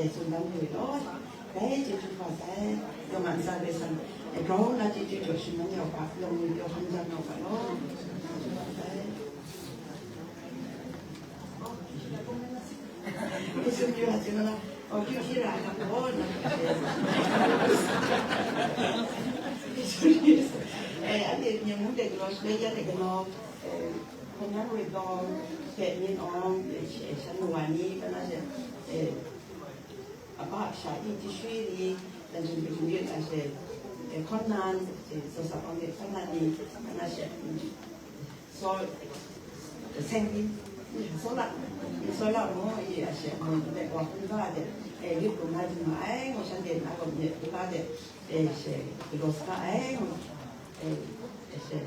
กส่วนนั้นอยู่แล้วได้จุดจุดว่าได้ยองมันจะได้สั่งเราน่าจะจุดจุดสิ่งนั้นเราปะเราเราทำจากเราปะเนาะที่สุดอยู่อาจจะนะเอาที่ที่ร้านนะโอ้นะที่สุดอันนี้ยังมุ่งเด็กเราเลี้ยงเด็กเราคนนั้นเราก็เห็นนี่น้องฉันวันนี้ก็น่าจะอาบ้าชายที่ช่วยดีแต่จนไปถึงยืนอาจจะคนนั้นสาวๆคนนี้คนนั้นนี่น่าจะโซ่เส้นนี้โซ่ละโซ่ละมั้งอีอาจจะมันเด็กว่าคุณก็อาจจะรีบลงมาถึงไหนของฉันเด็กนะก็เนี่ยคุณก็อาจจะเช่รถก็เช่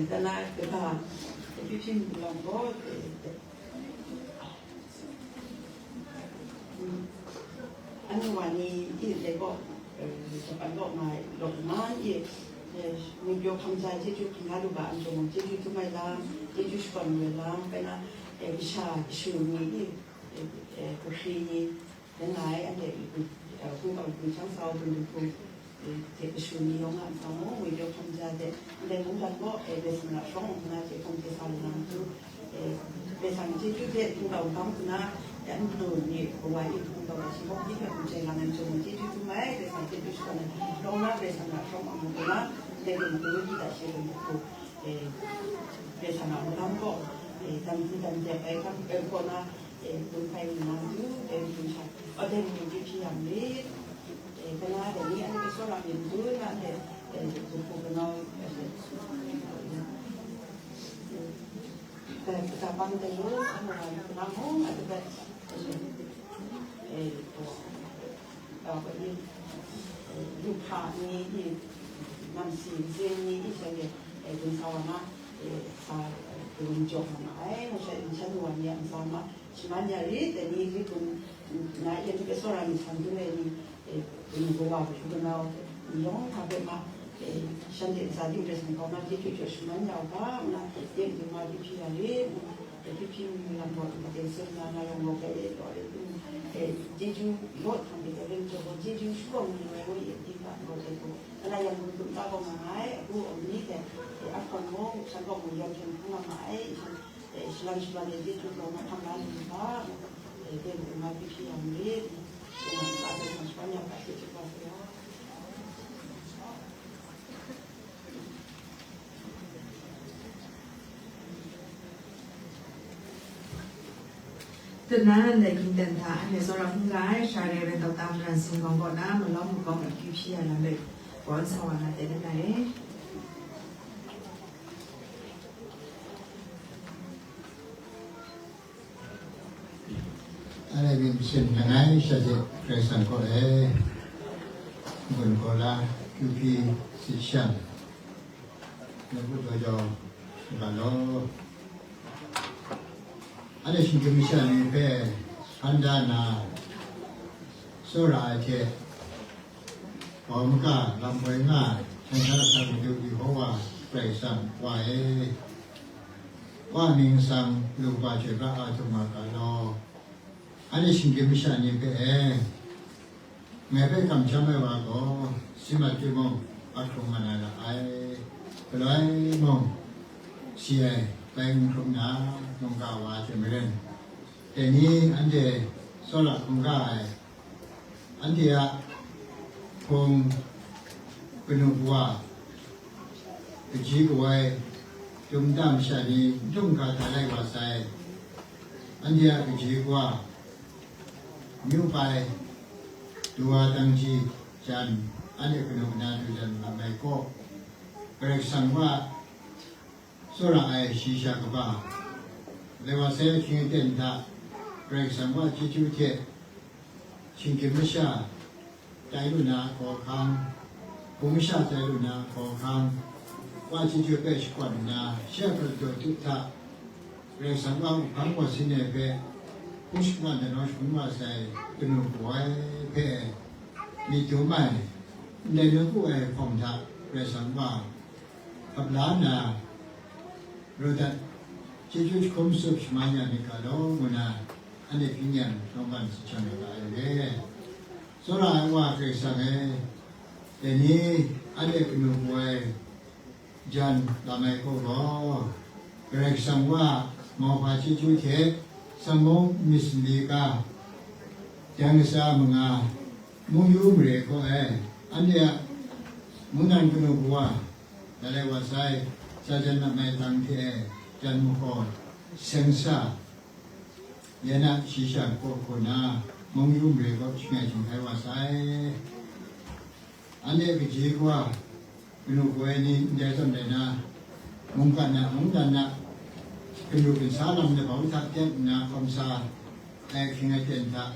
แต่ละก็ถ้าพี่พิมพ์ลองก็อันวันนี้ที่เด็กก็จะไปบอกมาหลอกมาอีมีโยคำใจที่จุดงานดูบ้านจงที่จุดทุกไม่ล้างที่จุดก่อนเวลาเป็นนะวิชาชูนี้กุศลนี้เป็นไงอันเด็กคุณกับคุณช่างสาวคุณคุณเด็กชูนี้น้องอ่ะสาวมีโยคำใจเด็กเด็กมุ้งกันก็เป็นสำหรับช่องนะที่คงจะสอนน้ำคือเป็นสำหรับที่จุดเด็กคุณเราทำนะแต่อันนู้นนี่เอาไว้คุณเราชิบอกที่แบบคุณใจงานจงที่จุดทุกไม่เป็นสำหรับที่จุดก่อนน้องน่าเป็นสำหรับช่องมันก็นะเด็กมันก็รู้ที่แต่เชื่อมันก็เป็นสำหรับน้ำก็ทำใจไปทำเป็นคนนะคุณไปน้ำดูเป็นคุณชายเอาเด็กมันที่พี่ยามนี้เป็นอะไรเดี๋ยวนี้อันนี้ก็สำหรับเรียนรู้นะเด็กคุณครูก็น้อยแต่แต่บางทีรู้อันนั้นน้ำห้องอาจจะเป็นเอาไปลูกค้านี้ที่นำสิ่งเรื่องนี้ที่จะเป็นสาวนะสาวเป็นจบมาไอ้เราใช้ฉันวันนี้สาวนะฉันอยากเรียนแต่นี่ที่คุณนายยังที่สอนเราฉันดูเลยนี่เป็นบัวเป็นเราย้อนทำไปมาฉันเด็กสาวที่เรียนเขามาที่จุดฉันอยากว่านะเด็กที่มาที่พี่อะไรที่พี่มีลำบากมาเดินเส้นนั้นเราลงไปต่อเลยเจจูรถทำไปแต่เรื่องจบเจจูช่วงนี้เราเห็นที่บ้านเราเจจูอะไรอย่างมันดูตาก็มาหายดูอันนี้แต่อันคนโง่ฉันก็มุ่งยอมฉันพูดมาหายฉันเจจูเรามาทำงานที่บ้านเด็กมาที่พี่อันนี้มันตาเป็นคนช่วยอย่างไรที่จะบอกเราtừ na để kinh tế thả để sau đó không gái sai để bên tàu tam rằng xin con gọi na mình lo một con ở kia kia là được có sao là để đến này วินเส้นยังไงเสด็จเกรสันก็เลยบนโคลาคิวพีสิชันแล้วก็ตัวจอบาลโลอันนี้ชิงกิมิชันนี่เป็นอันดานาโซราเทผมก็ลำไว้ง่ายฉันจะทำดูดีเพราะว่าเกรสันไว้ว่ามิงสังลูกบาเจระอาตุมากาโลอันนี้ชิงกิมิชันนี่เป็นแม้เป็นคำจำไม่ว่าก็สิมาจุมงอัตรงมันอะไรไปเลยมงเสียไปมุขนาตรงกาวาจะไม่เล่นแต่นี้อันเดโซลักงกายอันเดียคงเป็นหัวจีกไว้จุ่มดำชาดีจุ่มกาทะเลวาใส่อันเดียจีกว่ามิวไปตัวตั้งจีจันอันนี้เป็นหัวหน้าดูจันละไม่ก็เปรียบสังว่าสุราไอชีชากบ้าเลวาใส่ชิงเต็นท่าเปรียบสังว่าจิจุเทชิงกิมชาใจลุนาขอคำภูมิชาใจลุนาขอคำว่าจิจุเปชกวนนาเชื่อประโยชน์ทุกท่าเปรียบสังว่าพังว่าสิเนเปผู้ชนะแต่น้อยคนว่าใส่เป็นหัวเพ่มีจุ่มใหม่ในเรื่องผู้เอของท่าเปรียบสังว่าขับล้านนารู้จักจิจุคมสุขมาญาณิกาโลมุนาอันนี้พิญญาต้องการสิชนะได้เลยสุราว่าเกษาเองแต่นี้อันนี้เป็นหัวจันทำไมก็รอเกษสังว่ามอพาจิจุเทสมองมิสลีกาจังสามงามุยูมเรก็อันนี้มุนันเป็นหัวแต่เลยว่าใส่จะจะนำไปตั้งที่จันมุขเซนซายันชีชาโกโคนา มองยุ่งเลยก็ช่วยช่วยว่าใส่อันนี้วิจิตรว่าเป็นลูกเวนี่เดี๋ยวจำได้นะมุงกันนะเป็นลูกเป็นสาวลำเนี่ยเขาทักเต้นนะคำสาแต่ชิงไอเต้นทัก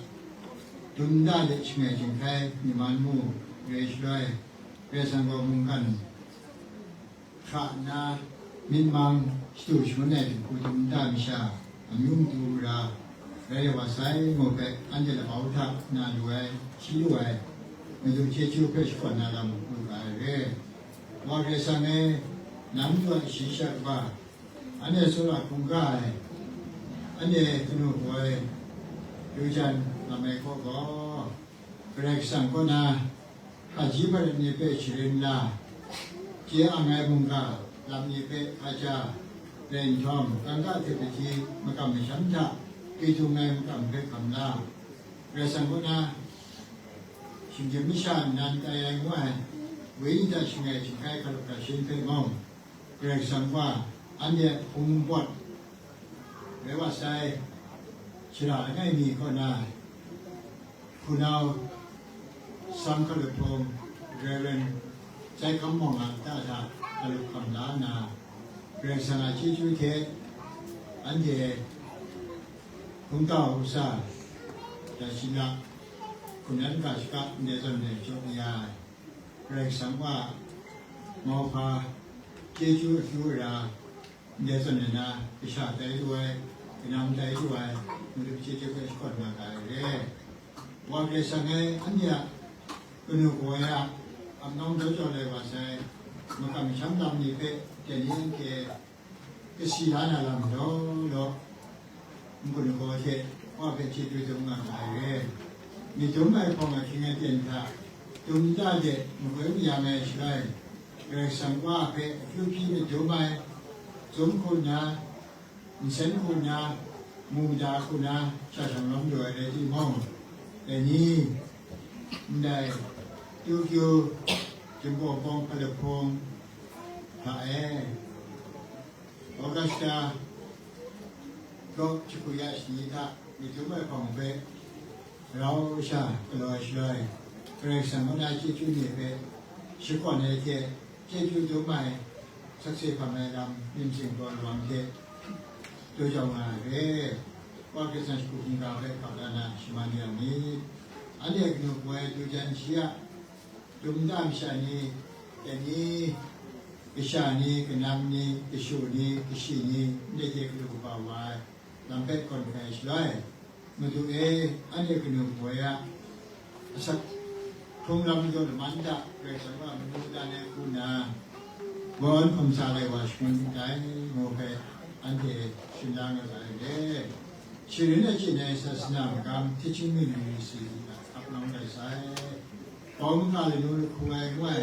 ตุนได้เลยชิงไอชิงไทยมีมันมูเรชด้วยเรสังก็มุงกันข้านะมินมังสตูชมันเนี่ยกูตุนได้มิชาอันยุ่งดูราเรียกว่าใส่หมวกอันเดียวเอาทักนาด้วยชี้ด้วยไม่ต้องเชื่อชูเพื่อชวนนาลำกูไปเลยว่าเรื่องนี้น้ำตัวชีชกว่าอันนี้สุราคุงกายอันนี้ตุนุหัวดูจันทำไมก็เรียกสั่งก็นาอาชีพนี้เป็นชิรินลาเจ้าอังไงมุงกาลำนี้เป็นอาจารย์เรียนทอมตั้งแต่เทพจีมากำมิชันทะกิจงานกำเพคำลาเรื่องสังกุนาชิงเจมิชานันตายังว่าวิญญาณชิงไงชิงไก่กระดูกชิงเพมองเรื่องสังว่าอันเนี้ยภูมิวัดเรียกว่าใส่ฉลาดง่ายมีก็น่าคุณเอาสังกฤษพงเรียนใจคำมองอันตาตากระดูกคำลานาเรื่องสังอาชีพช่วยเทอันเดียคุณต่ออุตสาห์แต่ชินะคุณนั้นก็สกัดเดชเดชโชคยาเรียกสังว่ามอพาเจจูฟิวราเดชเนนะพิชาใจด้วยนำใจด้วยมันจะเจจูเป็นคนมาได้เลยว่าเรื่องสังเกตอันเนี้ยคุณหนูก็อยากอันน้องโดยเฉพาะเลยว่าใช่มันก็มีชั้นลำนี้เป็นเจนี่เกี่ยก็สีหานาลำโดมันก็รู้ว่าเป็นชีวิตตรงนั้นอะไรมีจุดหมายของมันที่เงี้ยเตียนท่าจุดได้เด็ดมันก็ไม่ยากไม่ใช่เรื่องสังว่าเป็นฟิวพี่เป็นจุดหมายสมคุณนะมีเส้นคุณนะมูดาคุณนะชาติของน้องด้วยอะไรที่มองแต่นี้มันได้ยูจึงบอกปองกระพงท่าออกัสตาก็ชิคุยาสีท่ามีจุดหมายของเป็นเราชาลอยช่วยเพื่อสังคมได้ที่ช่วยเหลือเป็นชิคอนในเทที่ช่วยจุดหมายสักสิ่งความในดำยิ่งสิ่งก่อนวางเทตัวเจ้ามาเร่ว ว่าเกษตรกรกินกาแฟกับด้านนั้นชิมานียมีอันนี้ก็นุ่งไว้ดูจันเชียดุมดามชานีแต่นี้กิชานีกินำนีกิชูนีกิชีนีได้เจอลูกบ่าวไว้ลำเป็ดคนแก่ช่วยมาดูอันนี้ก็นุ่งไว้สักทุ่งลำยนต์มันจะเรียกว่ามันดูด้านในคุณนะบอลคำสาเลวาชมันใจโมเกอันที่ชินลางอะไรเด้ชีวิตในจีนในศาสนากรรมที่ชิมิมีสิ่งอับน้องได้ใส่พอมันก็เลยนู้นคุยว่า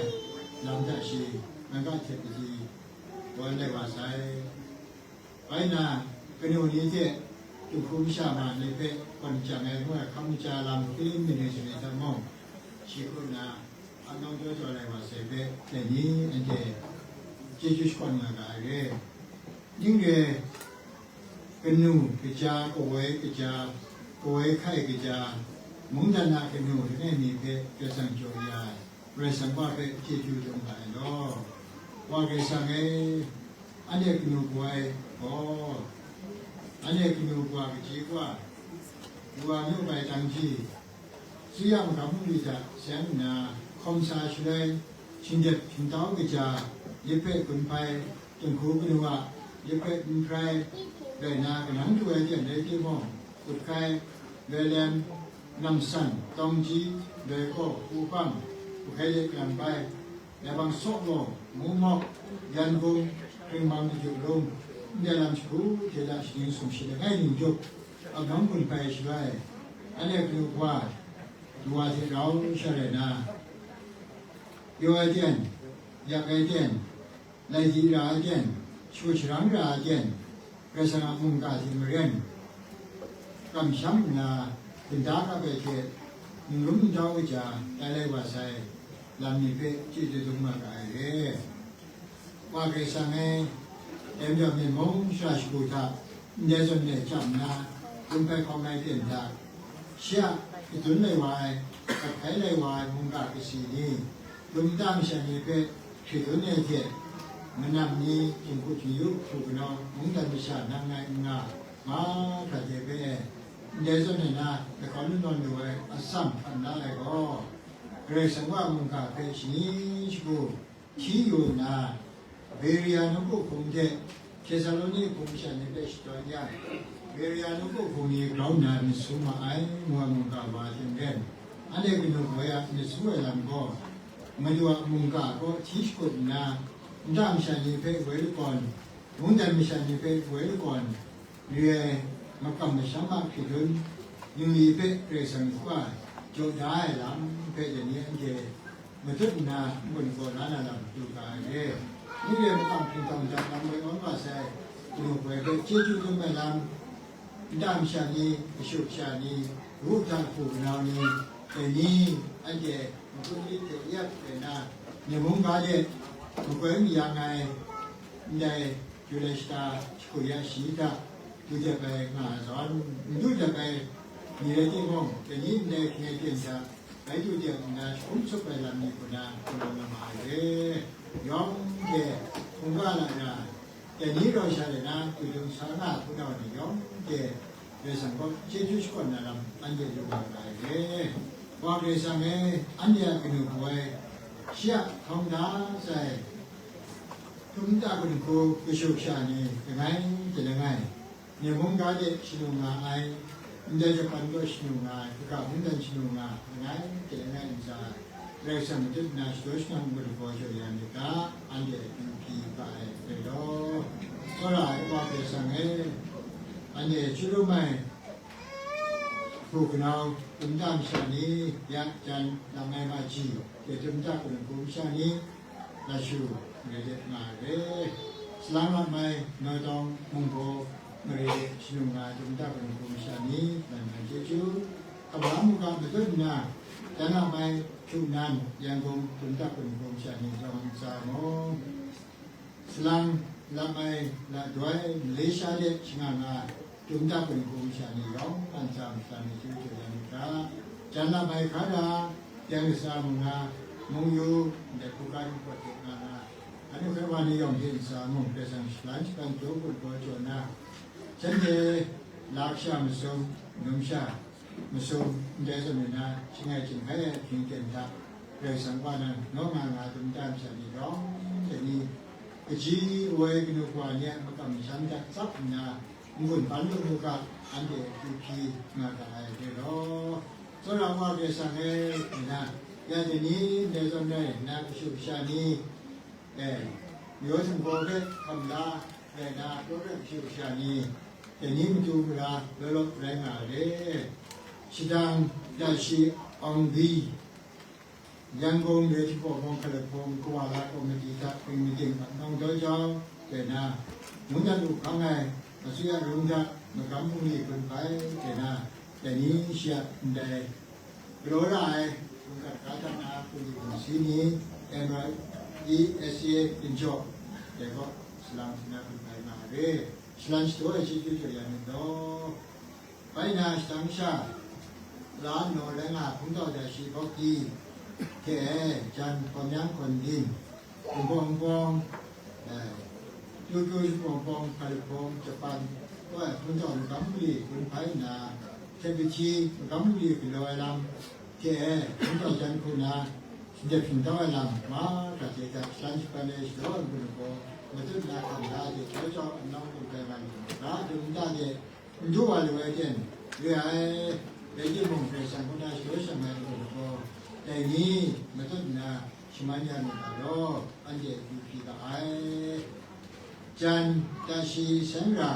ลำดับชีมันก็เทียบดีวันได้ว่าใส่ไปนะเป็นวันนี้ที่ทุกคนชาวบ้านในเพศคนจะไงว่าคำจาลำที่มีในชีวิตทั้งหมดชีวิตนะอันน้องโจ้จะอะไรว่าเสพแต่นี้อันเดียเจ้าชุคนมาได้เลยยิ่งเลยกันนูกิจาโกเวกิจาโกเวไข่กิจามุงดันนากันนูที่นี่มีเพศเกสังโจยาเรสังว่าเพศที่อยู่ตรงไหนเนาะว่าเกสังอันนี้กันนูกวยอันนี้กันนูกว่ากิจว่าดูว่าไม่ไปทางที่สุยามคำพูดจะเสียงนาคมซาชุเลยชินเด็ดชินเต้ากิจาเย็บเพศคนไปจนครูกันว่าเย็บเพศคนไพรได้นากันหลังตัวเดียนได้ที่มองกุดไก่เวลมน้ำสั่นตองจีเดยก็ผู้ฟังผู้ใครจะกลับไปแต่บางโซ่ลงมุมอกยันกงเรื่องบางจุดลงเดี๋ยวลำชูเดี๋ยวลำชิงสมชิดให้หนึ่งจุดเอาน้องคนไปช่วยอันนี้คือว่าตัวที่เราเฉลยนะโยเดียนอยากเดียนไล่จีราเดียนช่วยฉลองราเดียนเรื่องสงมุงกาที่มาเรียนกำช้ำนาเป็นดากับไปเกิดหนึ่งลุ่มเจ้าจะอะไรว่าใส่ลำนี้เป็นที่จะต้องมาไกลเลยว่าเกิดสังเกตเอ็มจะมีมงชาชกุตาเดี๋ยวจะเนี่ยจำนาคุณไปของนายเตียนดาเชื่อตุนเลยวายกับใครเลยวายมุงกากิสีนี้ลุ่มตั้งเช่นนี้เป็นที่ตุนเนี่ยเกิดมันนำนี้จึงพูดถึงยุคถูกน้องมุงดันวิชานั่งในงามาถ้าเจ็บเดี๋ยวจะเนี่ยนะแต่ก่อนนู้นนอนอยู่ไอ้อัศสัมพันธ์อะไรก็เรื่องสังว่ามุงกาเป็นชีชูที่อยู่นะเบรียนุกุคงเจเคสาโลนีคงฉันนี่เป็นสตัวใหญ่เบรียนุกุคงนี่กล่าวนามิสุมาไอ้มัวมุงกาบาจิงเด่นอันนี้ก็นึกว่ามิสุเอลัมก็มาดูมุงกาก็ที่สุดนะดามฉันนี่เป็นเวลุก่อนมุงดันมิฉันนี่เป็นเวลุก่อนเรื่องมาคำไม่สามารถคิดถึงยังมีเป็นเรื่องสังว่าโจได้หลังเป็นอย่างนี้เจมาทุกนาบนโบราณเราดูกันเลยนี่เรื่องต้องพิจารณาเราไม่ต้องว่าใส่ดูไปเป็นเชื่อจุดไม่ลำดามชานีชุกชานีรูปทางผูกเรานี่แต่นี้อันเจมันก็มีแต่ยับเป็นนะในมุมการเด็กมันก็มียังไงในจุลสตาคุยชีตาดูจะไปงานสอนดูจะไปมีอะไรที่มองแต่นี้ในเงี้ยเกินจะไปดูจะงานคุ้มสุดไปลำนี้คนนั้นคนละมาเลยย้อมเด็กคงว่าอะไรนะแต่นี้เราใช้เลยนะคือดูสาระพวกเราเนี่ยย้อมเด็กเรื่องสังคมเชื่อชุดคนนั้นอันเดียวกันเลยว่าเรื่องสังเกตอันเดียวกันหน่วยเชื่อทองดาใส่ทุ่มตาคนกูกุศลชานี่ยังไงจะยังไงเนี่ยมุงกาเด็กชินุงาไอเดี๋ยวจะพันก็ชินุงาคือกับมุงดันชินุงายังไงจะยังไงจะเรื่องสมัยที่น่าสนใจมันก็จะยังไงก็อันเดียวกันที่ไปเลยก็ก็หลายว่าเป็นสังเกตอันเดียวชิลุไม่พวกเราตุ้มตามชานียักจันทำไงมาจีเดี๋ยวตุ้มตามคนกูชานีลาชูเรียกมาเลยสลามัดไม่นอยตองมุงโบเมื่อชิลุงาจุนตาเป็นผู้ชานีเป็นผู้เจ้าชู้กับหลานมุกามเป็นต้นนาแต่ละไปชุนันยังคงจุนตาเป็นผู้ชานีจงสามองสลังละไปละด้วยเลชาเดชงานาจุนตาเป็นผู้ชานีร้องปัญจามชานีชื่อเจ้านิกาจันละไปขาดายังสามงามุงยูเด็กผู้การปฏิบัตินาอันนี้คือวันนี้ยอมเห็นสามุงเปสังสลันกันโจกุลโจนาฉันเจ laksa mesum numsha mesum desa mina singai singai kingken ta resan wana nonga nga tumtam sani dong jadi keji we kinu kwanya makam sanja sap na ngun pan lu ka ande ki nga ka ai de lo so la wa ke sang e na ya de ni de so ne na shu sha ni yo sum bo ke kam la na do ke shu sha ni de ni mu tu la lo lo lai nga le sidang ya shi on di yang gong de chi po bong ka le bong ko la ko me di ta ping mi ding nong do jo de na mun ya lu ka ngai ma su ya lu da ma kam mu ni kun pai de na de ni sha de lo ra ai kun ka ka ta na ku ni kun si ni em ra i s a in jo de ko slam na kun pai ma re slam sto e chi chi ya ni do pai na stang sha la no le nga kun do de shi bo ki ke jan kon yang kon din bong bong yu bong bong kai bong Japanว่าคุณจอนกัมพูคุณไผ่นาเทพิชีกัมพูคุณลอยลำเจ้คุณจอนจันคุณนาเด็กถึงต้องลำมาแต่เจ้าสันติภาพเลยร้อนคุณก็มาถึงนาคันได้เจ้าเจ้าน้องคุณไปมันนะถึงได้เจ้าดูว่าเลยเจ้าเรื่องไอ้เรื่องมงคลสังคมได้ช่วยสมัยคุณก็แต่นี้มาถึงนาชิมันยันมาล้ออันเดียวพี่ก็ไอ้จันตาชีสังรา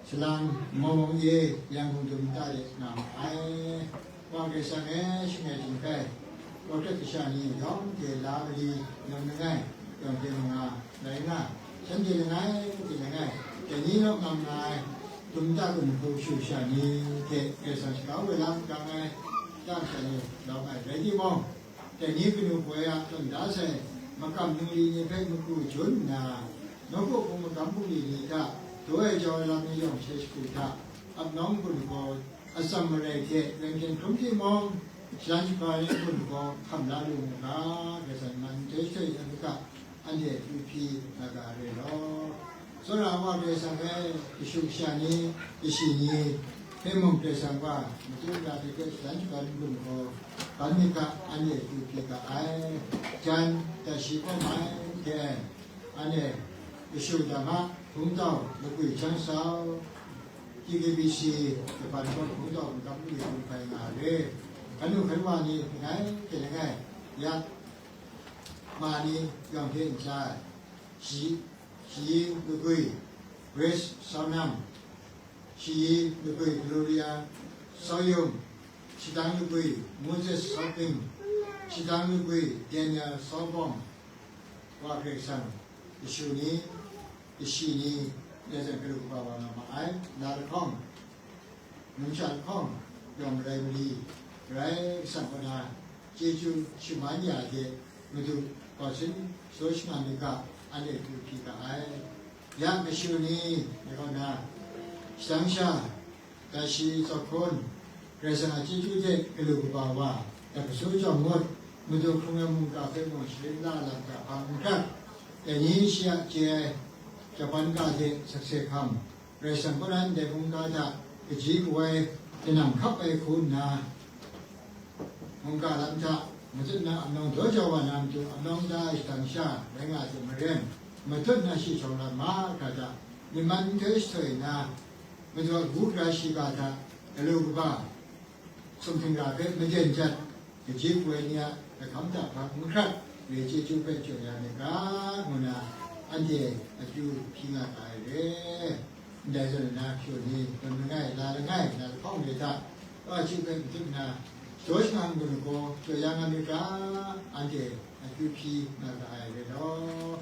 สลังมองเย่ยังคงดุมตาเด็กนำไอ้ว่าเกษรเอชิเงจิงไก่ว่าเกิดชานีย้อมเจลาบดียอมยังไงยอมเจลงาไหนง่าฉันเจลงไงเจลงไงแต่นี้เราทำไงดุมตาดุมผู้ชูชานีเกษรเขาเวลาทำไงจ้างชานีเราไปไรที่มองแต่นี้เป็นอุปยาต้นดาเสมากำนึงลีนี่เพ่งมุกุจุนนะน้องพวกผมกำปุลีนี่ก็ด้วยจอยลำนี้ยองเชสกุตาอับน้องคุณก็อัศมเรเทเรื่องเช่นทุกที่มองฉันไปคุณก็ทำลาลุงนะเกษรมันเฉยๆอันก็อันเดียร์พีนักการเรียนส่วนเราว่าเกษรเอชุกชานีอิชินีเพื่อมุ่งเกษรว่ามันจะได้ที่เกษรฉันคุณก็ตอนนี้ก็อันเดียร์พีก็ไอจันแต่ชีก็ไม่แก่อันเดียร์ชุกดามาผมเจ้าลูกวิชันสาวที่เกบีซีจะผ่านคนผมเจ้ากับผู้หญิงไปงานเลยอันนู้นขันว่านี่ไงเป็นยังไงยัดมานี่ยอมเพียงใช่ชีลูกวิเรสซานัมชีลูกวิโกลเรียซอยมชิดังลูกวิมูเซสซอปิงชิดังลูกวิเดนยาซอบองว่าเกรซันอิชูนี้อิชีนี้เดี๋ยวจะกระดูกบ่าวนามาไอ้นาฬิกานุ่งชันข้องยอมไรบุรีไรสังฆนาเจจูชิมันยาเดมาดูก่อนสิ่งโซชนานิกาอันเดียวกับพี่กับไอ้ยามไม่ชิวนี้แล้วก็นาสังชาแต่ชีสักคนเรื่องสังเจจูเดกระดูกบ่าวว่าแต่ก็สู้จอมหมดมาดูคงยังมุงกาเฟ่มุงชิลิลาลังกับพังกันแต่นี้เชียเจจะพันกาเทสักเสกคำเรื่องสังคนนั้นเด็กคงกาจะไปจีกไว้จะนำขับไปคุณนะคงกาลังจะมาถึงนะน้องตัวเจ้าวันนั้นตัวน้องได้ต่างชาติแรงงานจะมาเรียนมาถึงนะชีชาวละมาก็จะมีมันเทสต์เลยนะมาดูบุกราชีกาจะลูกบ้าสมถึงราเพ็ไม่เจนจัดจะจีกไว้เนี่ยแต่คำจับพักมันครับเรื่องจีจูเป็นเจ้าอย่างนี้ก็มันนะอันเดียอายุพิงาตายเลยได้ส่วนนะช่วงนี้มันง่ายลาง่ายนะข้องเดียดก็อาชีพเป็นจุดนะโจชงานมันก็ตัวอย่างอเมริกาอันเดียอายุพิงาตายเลยเนาะ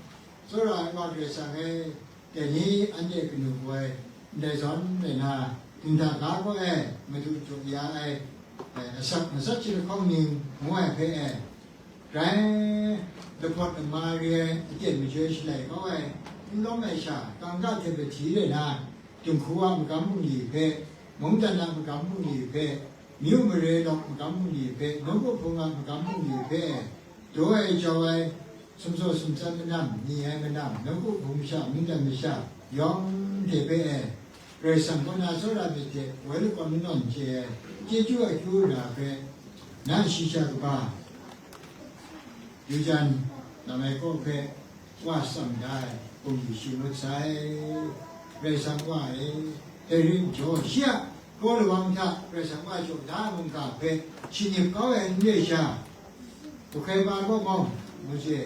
ส่วนเราว่าเรื่องสังเกตแต่นี้อันเดียเป็นหนุ่มวัยได้สอนเลยนะถึงทางการก็มาดูจุดยาสักชิ้นของหนึ่งหัวเพไรเด็กคนมาเรียนเรียนไม่ช่วยเลยก็ไอ้น้องไม่ใช่การก้าวเทปทีเลยนะจงครัวมันกำมือดีเพมงจันทร์มันกำมือดีเพมิวมาเรียนมันกำมือดีเพน้องก็พงมันกำมือดีเพตัวไอ้เจ้าไอ้สมโซสมจันมันนั่งนี่ไอ้มันนั่งน้องก็พงชามันจันไม่ใช่ยอมเทปไร ရေစံကနာဆိုရတဲ့ဝဲလူကမင်းတို့ကျေကျူအကျိုးနာပဲနာရှိချကပါယူဂျန်နာမေကိုပဲဝါစံได้ပုံရှိလို့ဆိုင်ရေစံဝါရေတေရင်ကျော်ရှာကိုလဝမ်သာရေစံဝါကျော်ဒါမုန်ကပဲရှင်ရကောရဲ့နေရှာကိုခေပါကိုမောင်မရှိ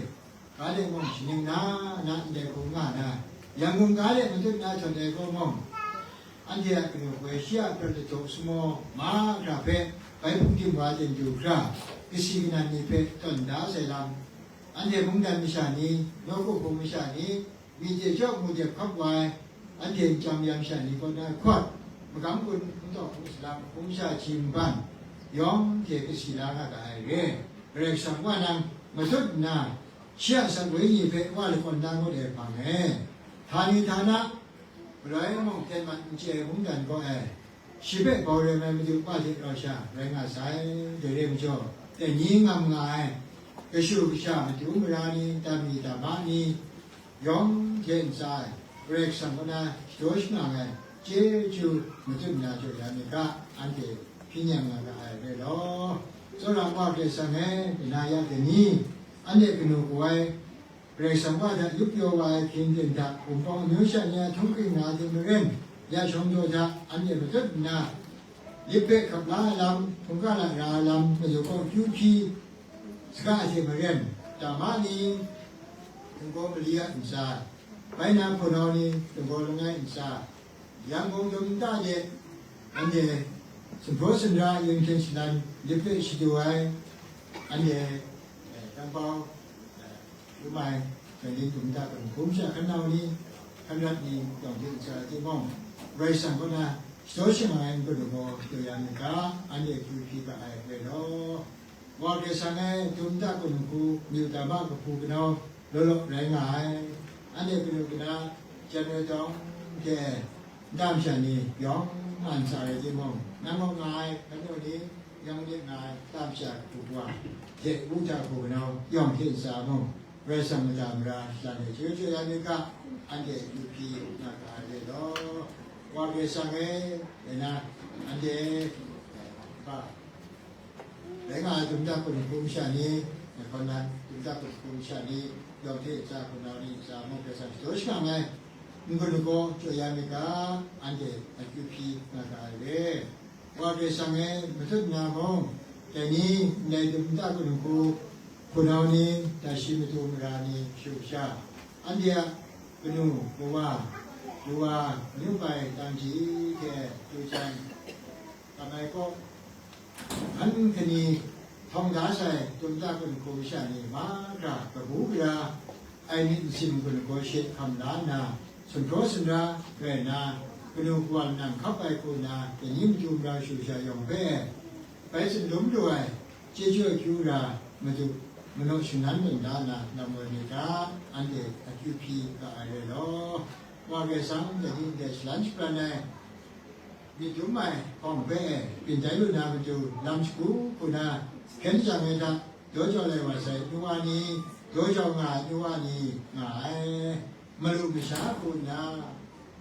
ကားလေမောင်ရှင်နာနာတဲ့ကုငါနာရန်ကုန်ကားလေမတူနာချတဲ့ကိုမောင်อันเดียกันอยู่เวชีอาเป็นตัวสมอมาครับไปพุ่งที่ว่าจะอยู่ครับกิสิกนันนี่เป็นต้นดาวเสลามอันเดียพุ่งดันมิชานีโลกุพุ่งมิชานีมีเจ้ามูเดียบขับไว้อันเดียจำยามชานีก็ได้ขวัดมากำกุนต่อพุ่งสลามพุ่งชาชิมบันย้อมเกี่ยวกับศิลาก็ได้เรื่องสังวานังมาทุกนาเชื่อสังเวญีเป็นว่าเลยคนดังก็ได้ฟังฐานีฐานะไรมั่งเทมันเจ้าพุ่งดันก็ชีวิตบริเวณมันอยู่ป่าที่เราชาแรงอาศัยเดี๋ยวเรียกจ่อแต่ยิ่งงามง่ายก็ชูชามันอยู่เวลานี้ตามีตาบ้านนี้ย้อมเทียนสายเรียกสังก็ได้โจชนาไงเจ้าจูมันจะมีอะไรอย่างนี้ก็อันเดียพิญญามันก็ได้เลยล้อสำหรับว่าเรื่องสังเกตนายกนี้อันเดียเป็นหัวเรื่องสังว่าจะยุบโยไว้คิดเด่นจากผมฟังนิ้วเสียเนี่ยทุ่งกินงานที่มันเร่งยาชงโยธาอันเดียมันจะน่ายิบเป็ดกับลาลำผมก็ลาลำมันอยู่ก็คิวชีสกัดที่มันเร่งแต่มานี้ถึงก็มาเลี้ยอินซาไปน้ำคนเรานี่ถึงก็ลงไงอินซายังคงจำได้เด็กอันเดียสมบูรณ์สัญญายังเช่นนั้นยิบเป็ดชิดไว้อันเดียตั้งเป้ารู้ไหมเป็นที่จุ่มตาเป็นคุ้มเสียขันเรานี่ขันรัดนี่ต้องที่จะที่มองไรสังก็นะโซเชียลมันก็ดูว่าตัวอย่างนี้ก็อันเดียคือพี่ก็ไอ้เวลาว่าเดี๋ยวสังเกตจุ่มตาคนกูมีแต่บ้ากับกูกันเอาโลโลแรงงานอันเดียเป็นกันนะจะได้ต้องแก่ด้ามฉันนี่ย้อมอันสายที่มองนั่งมองงายนั่งตัวนี้ยังเรียกงายตามฉันถูกว่าเด็กรู้จักกูกันเอาย่อมเห็นสามองเวสังจามราสันเดชเชื่อยันนี้ก็อันเดียคือพี่นักการเดชว่าเวสังเองนะอันเดียก็แรงงานจุดจักคนภูมิชานี้คนนั้นจุดจักคนภูมิชานี้ยอมที่จะคนเรานี่จะมองเวสังโดยช่างไงมึงก็รู้ก็เชื่อยันนี้ก็อันเดียคือพี่นักการเดชว่าเวสังเองมันทุกงานมองแต่นี้ในจุดจักคนภูคนเรานี่แต่ชีวิตตัวเรานี่ชุกชาอันเดียเป็นหนูดูว่านิ้วไปตามที่แกดูจังทำไมก็อันคดีทองด้าใส่จนได้คนโควิชานี่มากระกระหูกระไอ้นี่สิ่งคนโคเชตคำล้านนาส่วนโคสันราเรนาเป็นหนูวันนั่งเข้าไปคนนาแต่ยิ้มจุ่มเราชุกชายองเป้ไปสิ่งล้มด้วยเชื่อคิวรามาดูมนุษย์ฉะนั้นเหมือนกันนะนำเงินกาอันเดียอคิวพีก็อะไรหรอว่าเกสังแต่ที่เด็กหลังจากนั้นมีจุ่มไหมของเป้เป็นใจรุ่นนาเป็นจุลำสกุลคุณนาเห็นจังเลยนะโดยเฉพาะเลยว่าใส่ดูว่านี้โดยเฉพาะงานดูว่านี้งานมาลูกมิชาคุณนา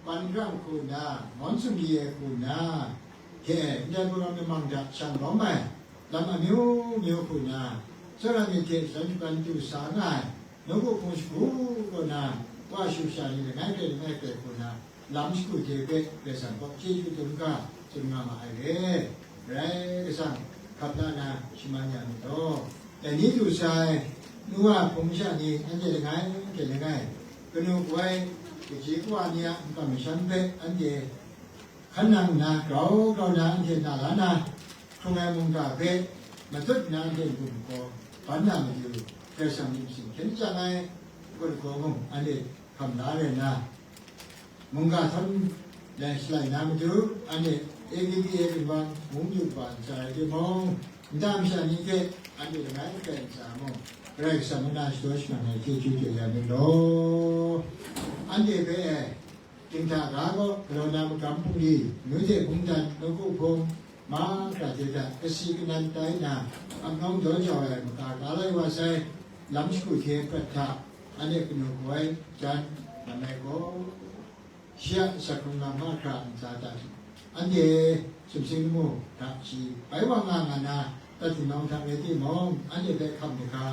ปันร่างคุณนามอนสุนีคุณนาแค่เดินบนรถมังจับช่างล้อมไหมลำอันนิ้วคุณนาสระมีเกศสัญญาณจุสางายนกคงสกุลนะว่าชุชาลีง่ายเกิดคนนะลำสกุลเทเปเกสังก็ชี้จุดตรงกาจุดงามอะไรไรเกสังขับด้านนะชิมันยามิโตแต่นี้จุสายนึกว่าผมชาลีอันเดียยังไงก็นึกไว้กุจิกว่านี้ก็มีชั้นเปอันเดียขันนังนะเรานะอันเดียนาลานะทงไงมุงกาเปมันทุกนั้นเดียกุมก็ปัญญามันอยู่เกิดสังสิ่งเห็นจังไงก็รู้ว่าอันนี้คำด่าเลยนะมึงก็ทำแรงสลายน้ำมันอยู่อันนี้เองเป็นวันมุ่งอยู่ป่านใจที่มองดามชานี้แค่อันนี้ยังไงเป็นสามองเรื่องสมนาสวยมันให้ที่จุดอย่างนี้โลอันนี้เป็นจึงถ้าเราก็เรานำกำปุ่ยเมื่อเจ้าปุ่งจันเราก็พงมากระเจิดกระสีกันนั้นได้นะอันน้องโดนจ่อยมันก็อะไรว่าใส่ลำสกุลเทียนประทับอันนี้เป็นหัวจันทร์ทำไมก็ช เชียสักงามมากคราจาจัดอันเดียสุสิงมูทักชีไปว่างานนะแต่ที่น้องทำเอที่มองอันเดียได้คำนี้ค่ะ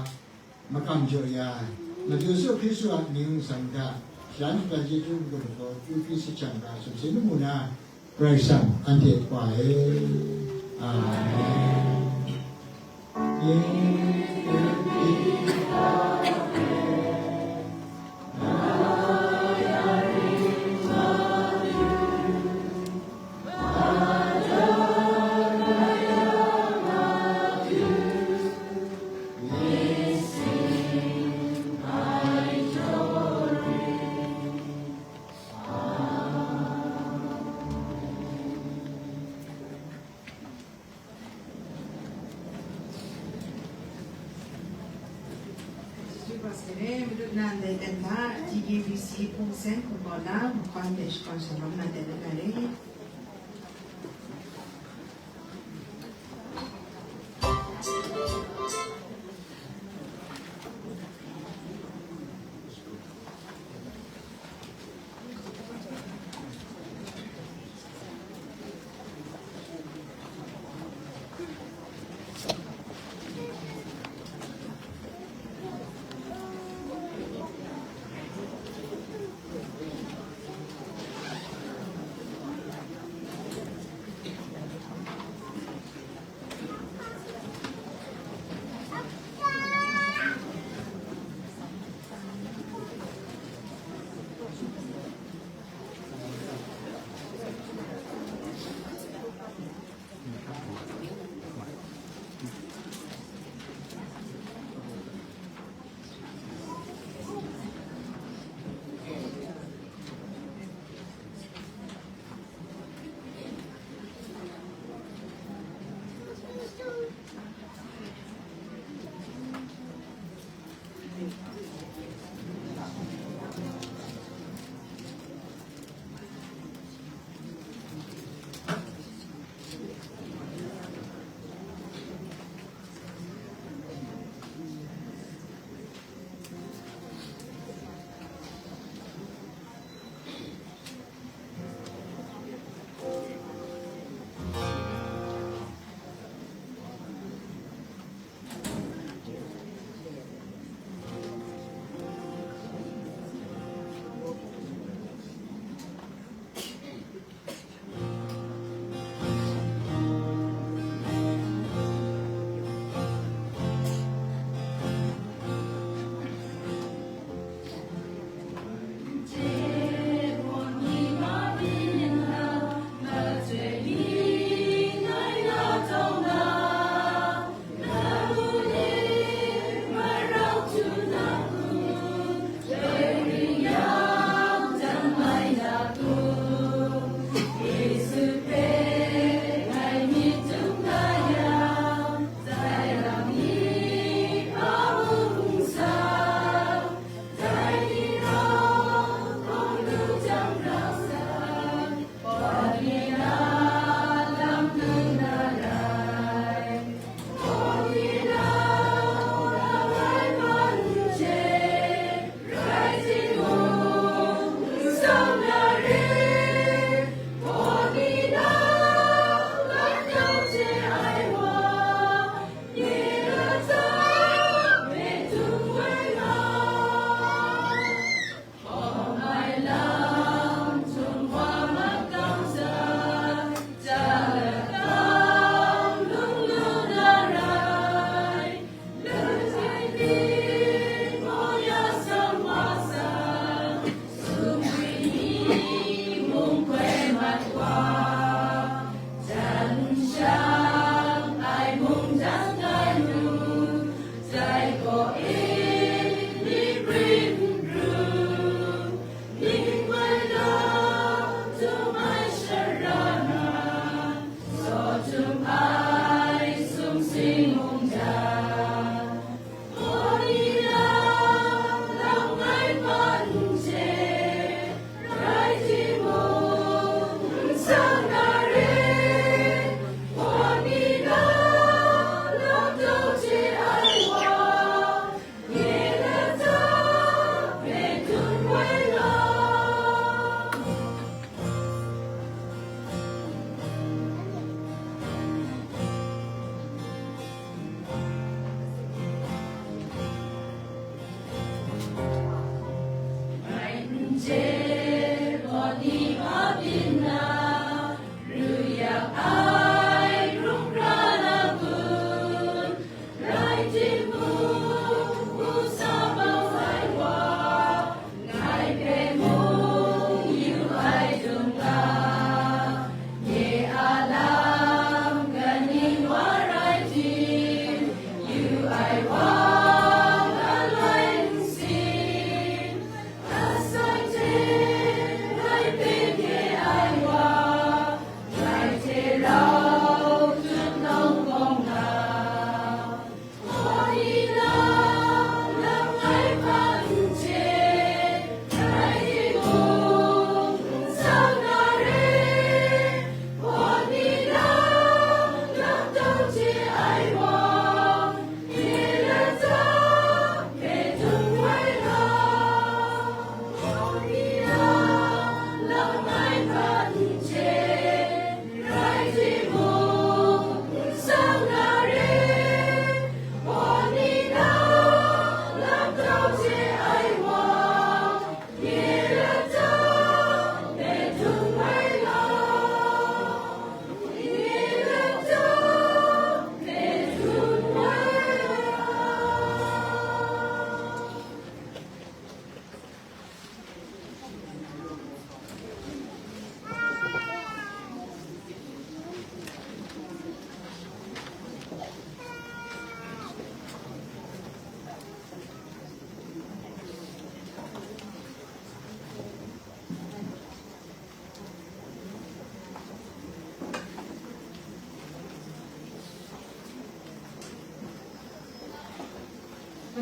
มาคำเจียมาดูสุพิสุอันนิวสังกะฉันเป็นจิตุกุลโตยูพิสิจังกะสุสิงมูนะไรสังอันเดียกว่าอาเมน GBC ပုံစံကိုပေါ်လာခွန်တဲ့ကွန်ဆယ်မနာတဲ့လည်း เ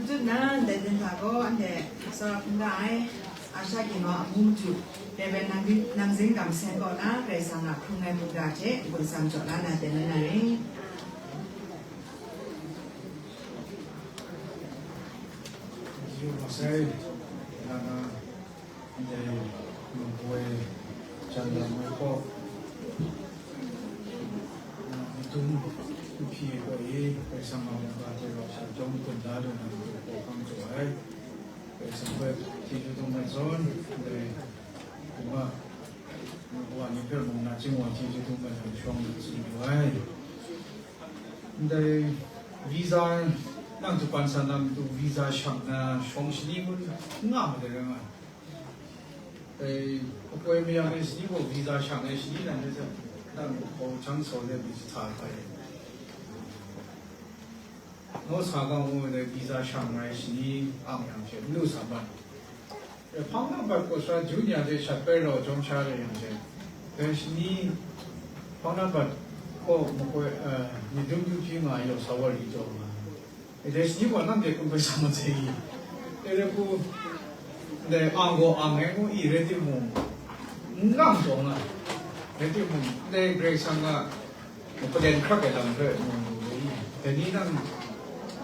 จุดนั้นแต่เดินทางก็อันเดสำหรับคุณได้อาชากินว่ามุมจุดแต่เป็นนังซิงกับเซนก่อนนะเรสังกับคุณนายมุกดาเจบุญสังจอดแล้วนะแต่นั่นเอง Masai karena dari membuat jalan mereka itu upi bagi bersama mereka terus jom benda dengan program jual sampai tiga tahun macam dari cuma wanita mengaji wanita itu macam suang semua dari visa nang tu pansan nang tu visa shang na shong sini pun ngam de rang ah apa yang yang sini pun visa shang na sini nang tu nang ko chang so de bi cha kai no sa ga mo de visa shang na sini am yang che lu sa ba phang na ba ko sa junior de cha pe ro jong cha de yang che de sini phang na ba ko mo ko ni dum ju chi ma yo sa wa ri jo There's new one that can be some say. Ereku the ango ango ready moon. Nam donga. Ready moon. The great sanga. But then crack it on her. The Ninam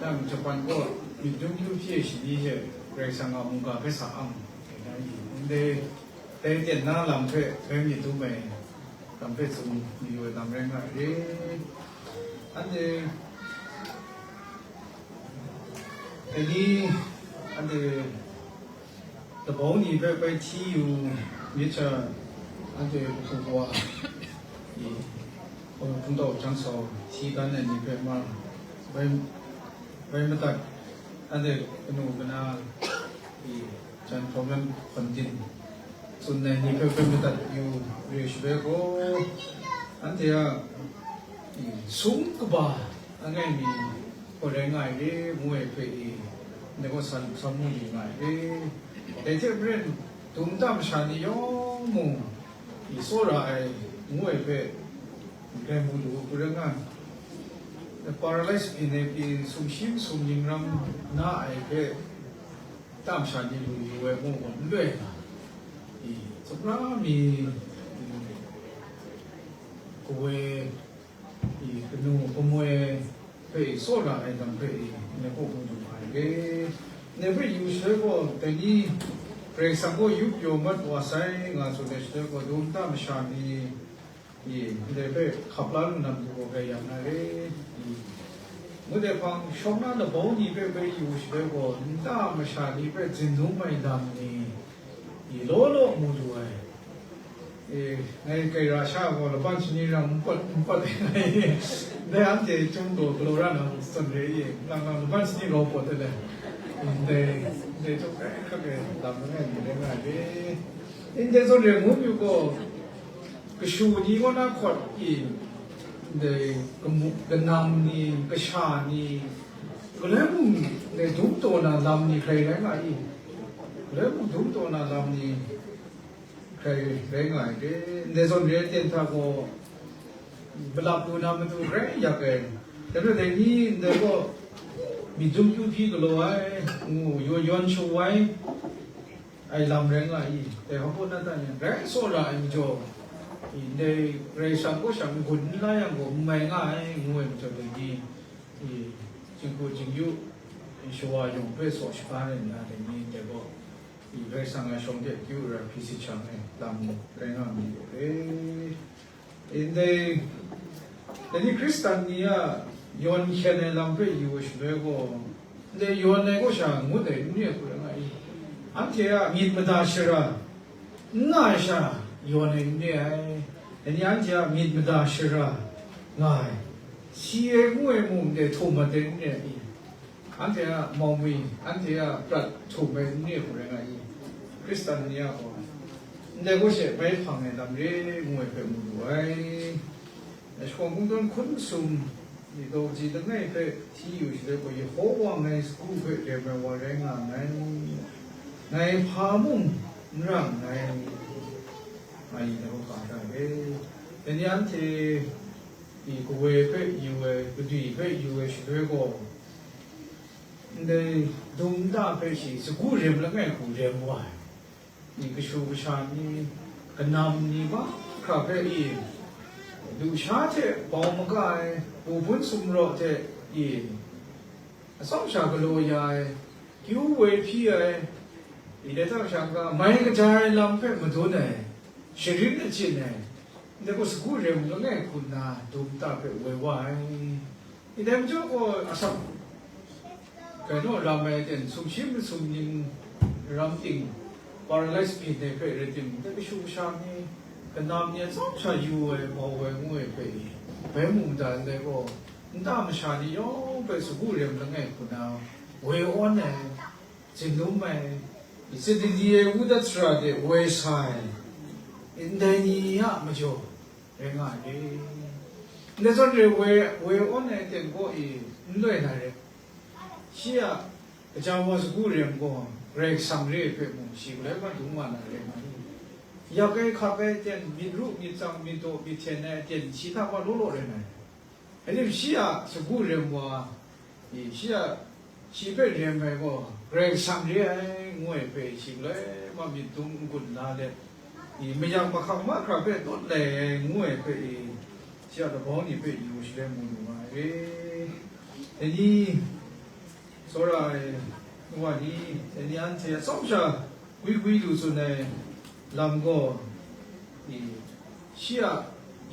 Nam Japan go. You don't do PhD. Great sanga munga pesa am. They did not lam when you do me. Compared to you with Amrenga. And the Jadi ada tebau ni berapa tiu macam ada buku ni orang punca jangan so tiga ni berapa berapa tak ada penuh kena jangan problem penting sunai ni berapa tak you risk berapa ada ya sung kebah angai ni orang ngai ni muai pergi, nego samu ni ngai ni. Tapi beren tumdam shani yo mu, isora ai muai pergi, kan bulu orang ngai. Paralyzed ini sumsim sumjingram na ai pergi, tam shani lu muai mu luai. Sebenarnya mi kowe penuh pemuai pe sola ai dam pe ne ko mu du ai ge never use ko tani for example you yo mat wa sai nga so de ko dum ta ma sha ni de pe khapla lu nam ko ge ya na ge mu de pang shong na de bo ni pe pe use ko ta ma sha ni pe jin du mai dam ni lo mu du ai ngay cây ra sao gọi là ban chỉ ni rằng bắt này để anh chị chúng tôi kalau ra nó sân đấy gì làm ban chỉ ni lo bắt đấy để cho cái làm cái này để để cho người muốn yêu cái số ni có nó khó để cái nam ni cái sa ni cái lấy muốn để đúngตัวlà làm ni khai đấy là gì lấy muốn đúngตัวlà làm ni khai đấy ngay cái để cho người tiền thà có belak tu nam tu khai ya cái tapi dari ni để có bị dung chu phi cái lô ai ngu yon show ai ai làm đấy ngay để họ có nát này đấy số là anh cho để rồi sang có sang quần lại anh có mấy ngay ngu cho cái gì chính cô chính yêu show ai dùng cái số spam này là để ni để có rồi sang cái xong để kêu ra PC channel này làm cái nào mình để Jadi Kristen ni ya yon kene lampe yush bego de yon ne ko sha mu de ni ko nga I ante ya mit mada shira nga sha yon ne ni ai ni ante ya mit mada shira nga si e mu e mu de tho ma de ni I ante ya mo mi ante ya prat tho me ni ko nga I Kristen ni ya ko de ko she bai phang ne dam re mu e pe mu ai Sekolah mungkin konsum itu jadi ni pe tiu sudah boleh hawa ni school pe dia berwarna ni pamung orang ni dah kata jadi anti di kowe pe iwe budi pe iwe sudah ko 근데 동다 배시 스구 렘랑에 구렘 와 이 그쇼샤니 그남니바 카페이 두샤테 바오마가에 부분 숨로테 이 성샤글로야에 기우웨피에 이래서 샹가 마이가 잘 람페 못도네 시리는 치네 근데 그 스구 렘랑에 군나 동다 배 외와이 이tem 저거 아사 그래도 라메된 숨심 람팅 paralyzed people pe retim te shu shani kanam ne so cha yu e mo we ngwe pe be mu da ne ko nda ma shani yo pe su gu rem nge ku na we on ne jin lu mai se di di u da tra de we sai in de ni ya ma jo re nga de ne so de we on ne ten ko i nlwe na re shi ya ja wa su gu rem ko Greg Samre pe mu shi le ba du ma na le ma ya ke kha ke ten mi ru mi chang mi do mi chen ne ten chi ta ba lo lo le na e ni shi ya su gu re mo ni shi ya chi pe re me go Greg Samre ai ngoi pe shi le ma mi du gun na le ni me yang ba khang ma kha pe do le ngoi pe shi ya da bo ni pe yu shi le mu ma e ni so raว่าดีแต่นี่อันเสียสองชาวิดูสุดในลำก็เชี่ย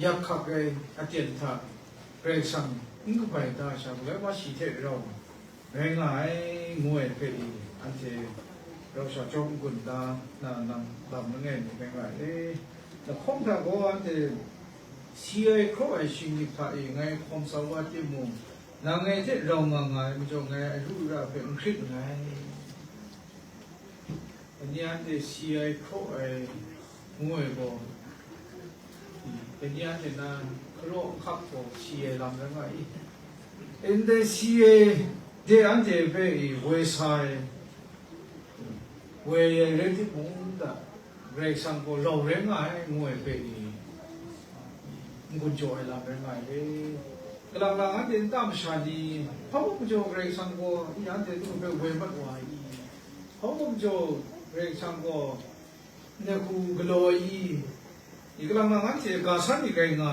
ยักษ์ขับไปอาเจียนท่าเกรงสังนี่ก็ไปตาชาแล้วว่าสีเทเราแรงหลายงวยไปอันเสียเราชาจงกุนตานานำลำนั่นเองแรงหลายแต่ข้องท่าก็อันเสียเชี่ยครอบไอชิงนิพาเองไงคมสวัสดิ์มุงนางไงที่เรางางไงมันจะไงรู้ราเป็นคลิปไงอันนี้อันเดียซีไอโคไอมวยบ่อันนี้อันเดียนะครบขับบ่ซีไอลำแล้วไงอันเดียซีไอเดียอันเดียไปเวสไซเวเรติปุ่งดาเรกสังบ่เราเร่งไงมวยไปมุนโจไอลำแล้วไงกลางหลังอันเดียตามชาดีเพราะมุนโจเรกสังบ่อันเดียต้องไปเวมัดไว้เพราะมุนโจเรื่องช่างก็เนี่ยคูกลอยอีกลำนั้นเสียการสั่นอีกไง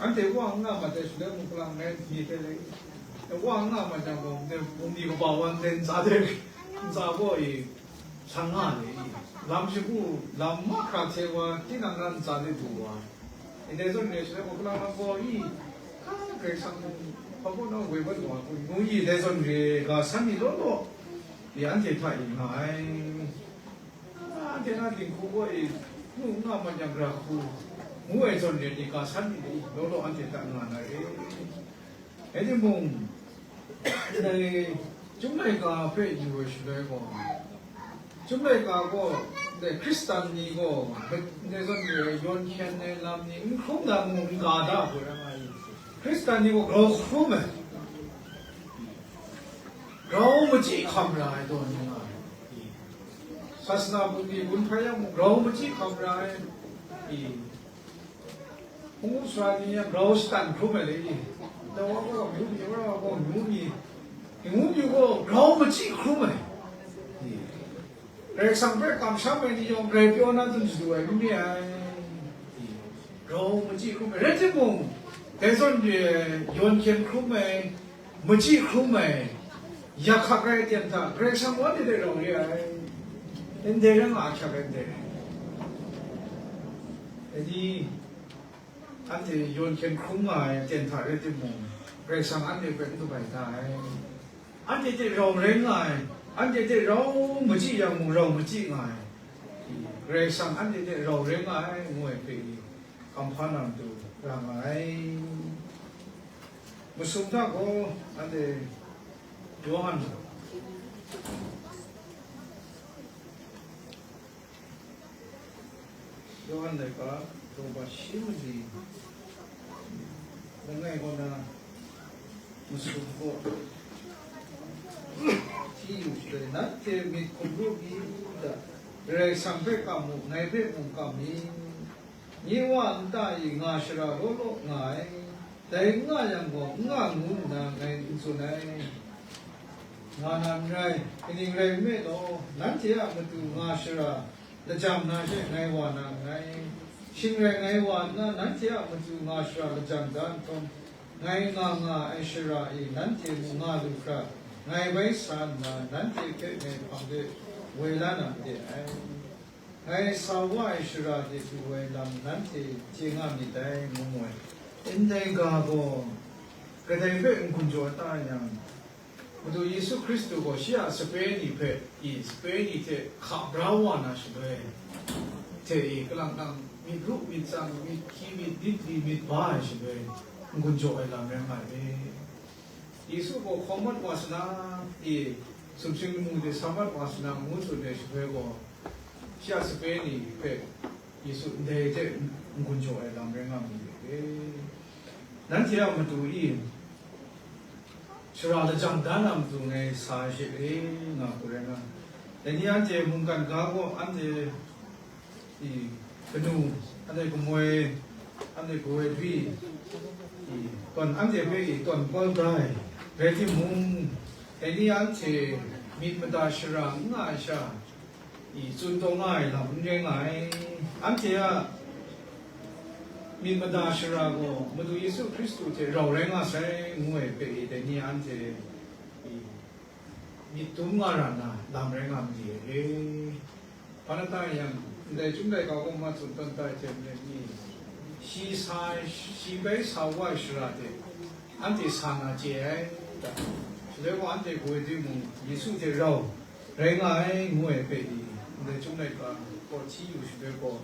อันเดียวว่างงามาแต่สุดแล้วมุกลำนั้นมีแต่เลยแต่ว่างงามาจังก็เนี่ยผมดีก็บอกว่าเดินซาเด็กซาบ่อีช่างงานเลยลำชิบูลำมากคราเทว่าที่นั่งกันซาเด็กตัวอันเดียวส่วนเนี่ยสุดแล้วมุกลำนั้นก็อีเรื่องช่างเขาก็น้องเว้ยว่าตัวกูอีเดียวส่วนเนี่ยการสั่นนี่ล้อนี่อันเดียวถ่ายยังไงอันเดียวนั่นลิงคูว่าอีนู่นน่ามันยังรักคูงูไอ้ส่วนเนี่ยนี่การสั่นนี่ล้ออันเดียวต่างงานอะไรไอ้ที่มุงในจุ่มในกาเฟ่อยู่เฉยๆก็จุ่มในกาก็ในคริสตันนี่ก็ในส่วนเนี่ยย้อนเขียนในลำนี่มันคงดังมุงกาดาพูดอะไรคริสตันนี่ก็เราคุ้มเลยเราไม่จีคำร้ายตัวนี้นะศาสนาพุทธบุญพยายามเราไม่จีคำร้ายผู้สวดนี่เราสตันคุ้มเลยแต่ว่าก็ยุ่งอยู่เราก็ยุ่งอยู่ก็เราไม่จีคุ้มเลยเรื่องสังเกตคำศัพท์นี่ยงเรียบร้อยนั่นต้องดูไอ้ไม่ไอ้เราไม่จีคุ้มเลยเรื่องที่มุงแต่ส่วนใหญ่ย้อนเขียนคุ้มเลยไม่จีคุ้มเลยอยากขับไล่เตียนท่าเรื่องสังวันที่เราเรียนเอ็นเดรังอาชักเอ็นเดอันนี้อันที่โยนเข็นคุ้มมาเตียนท่าเรื่องที่มุงเรื่องสังอันนี้เป็นตัวใบตายอันที่เราเร่งไงอันที่เราไม่จีอย่างมุงเราไม่จีไงเรื่องสังอันที่เราเร่งไงงวยไปคำพันธ์ตัวร่างไงมุสลิมท่าก็อันที่Johan 내가 또 심지 내가 이거나 무슨 거 티우스데 나한테 미 콤로기다 그래 상백감무 나이백감이 니와 안다이 나시라로로 나이 대응하양고 응아문나 나이 인소나이 ngana ngai ini ngai me lo nanti ya matu ngashira la jam na she ngai wa na ngai shin ngai wa na nanti ya matu ngashira la jam dan tom ngai nga aishira I nanti mu nga lu kra ngai bai san na nanti ke ne pangde wela na de ngai sawa aishira de tu wela nanti jinga mi dai mu mo indai ga go kadai be kunjo ta yang Mudu Yesu Kristo ko siya Spain pe Spain te khabrawa na shbe te kalang nang mi group mi sang mi ki mi ditli mi ba shbe ngunjo ai lam rang ai Yesu ko khomat wasna sumsing mu de samat wasna mu su de shbe ko siya Spain pe Yesu de te ngunjo ai lam rang ai nan tiya mudu Surah Al-Jamdanam tu ngai sahih na kurena. Dan ni anje mungkin gago anje I penuh anje kumoi anje kue dwi tuan anje be tuan pol dai berarti mung dan ni anje mit meda surah ngasha I sunto ngai lam ngai anje ya mi mada shira go madu Yesu Kristo te rau renga sai ngwe pe de ni ante mi tunga rana lam renga mi panata yang de chung dai ka go ma sun tan ta che ni shi sai shi bai sa wa shira de ante sana je da le go ante go de mu Yesu te rau renga ai ngwe pe de chung dai ka ko chi yu shi de ko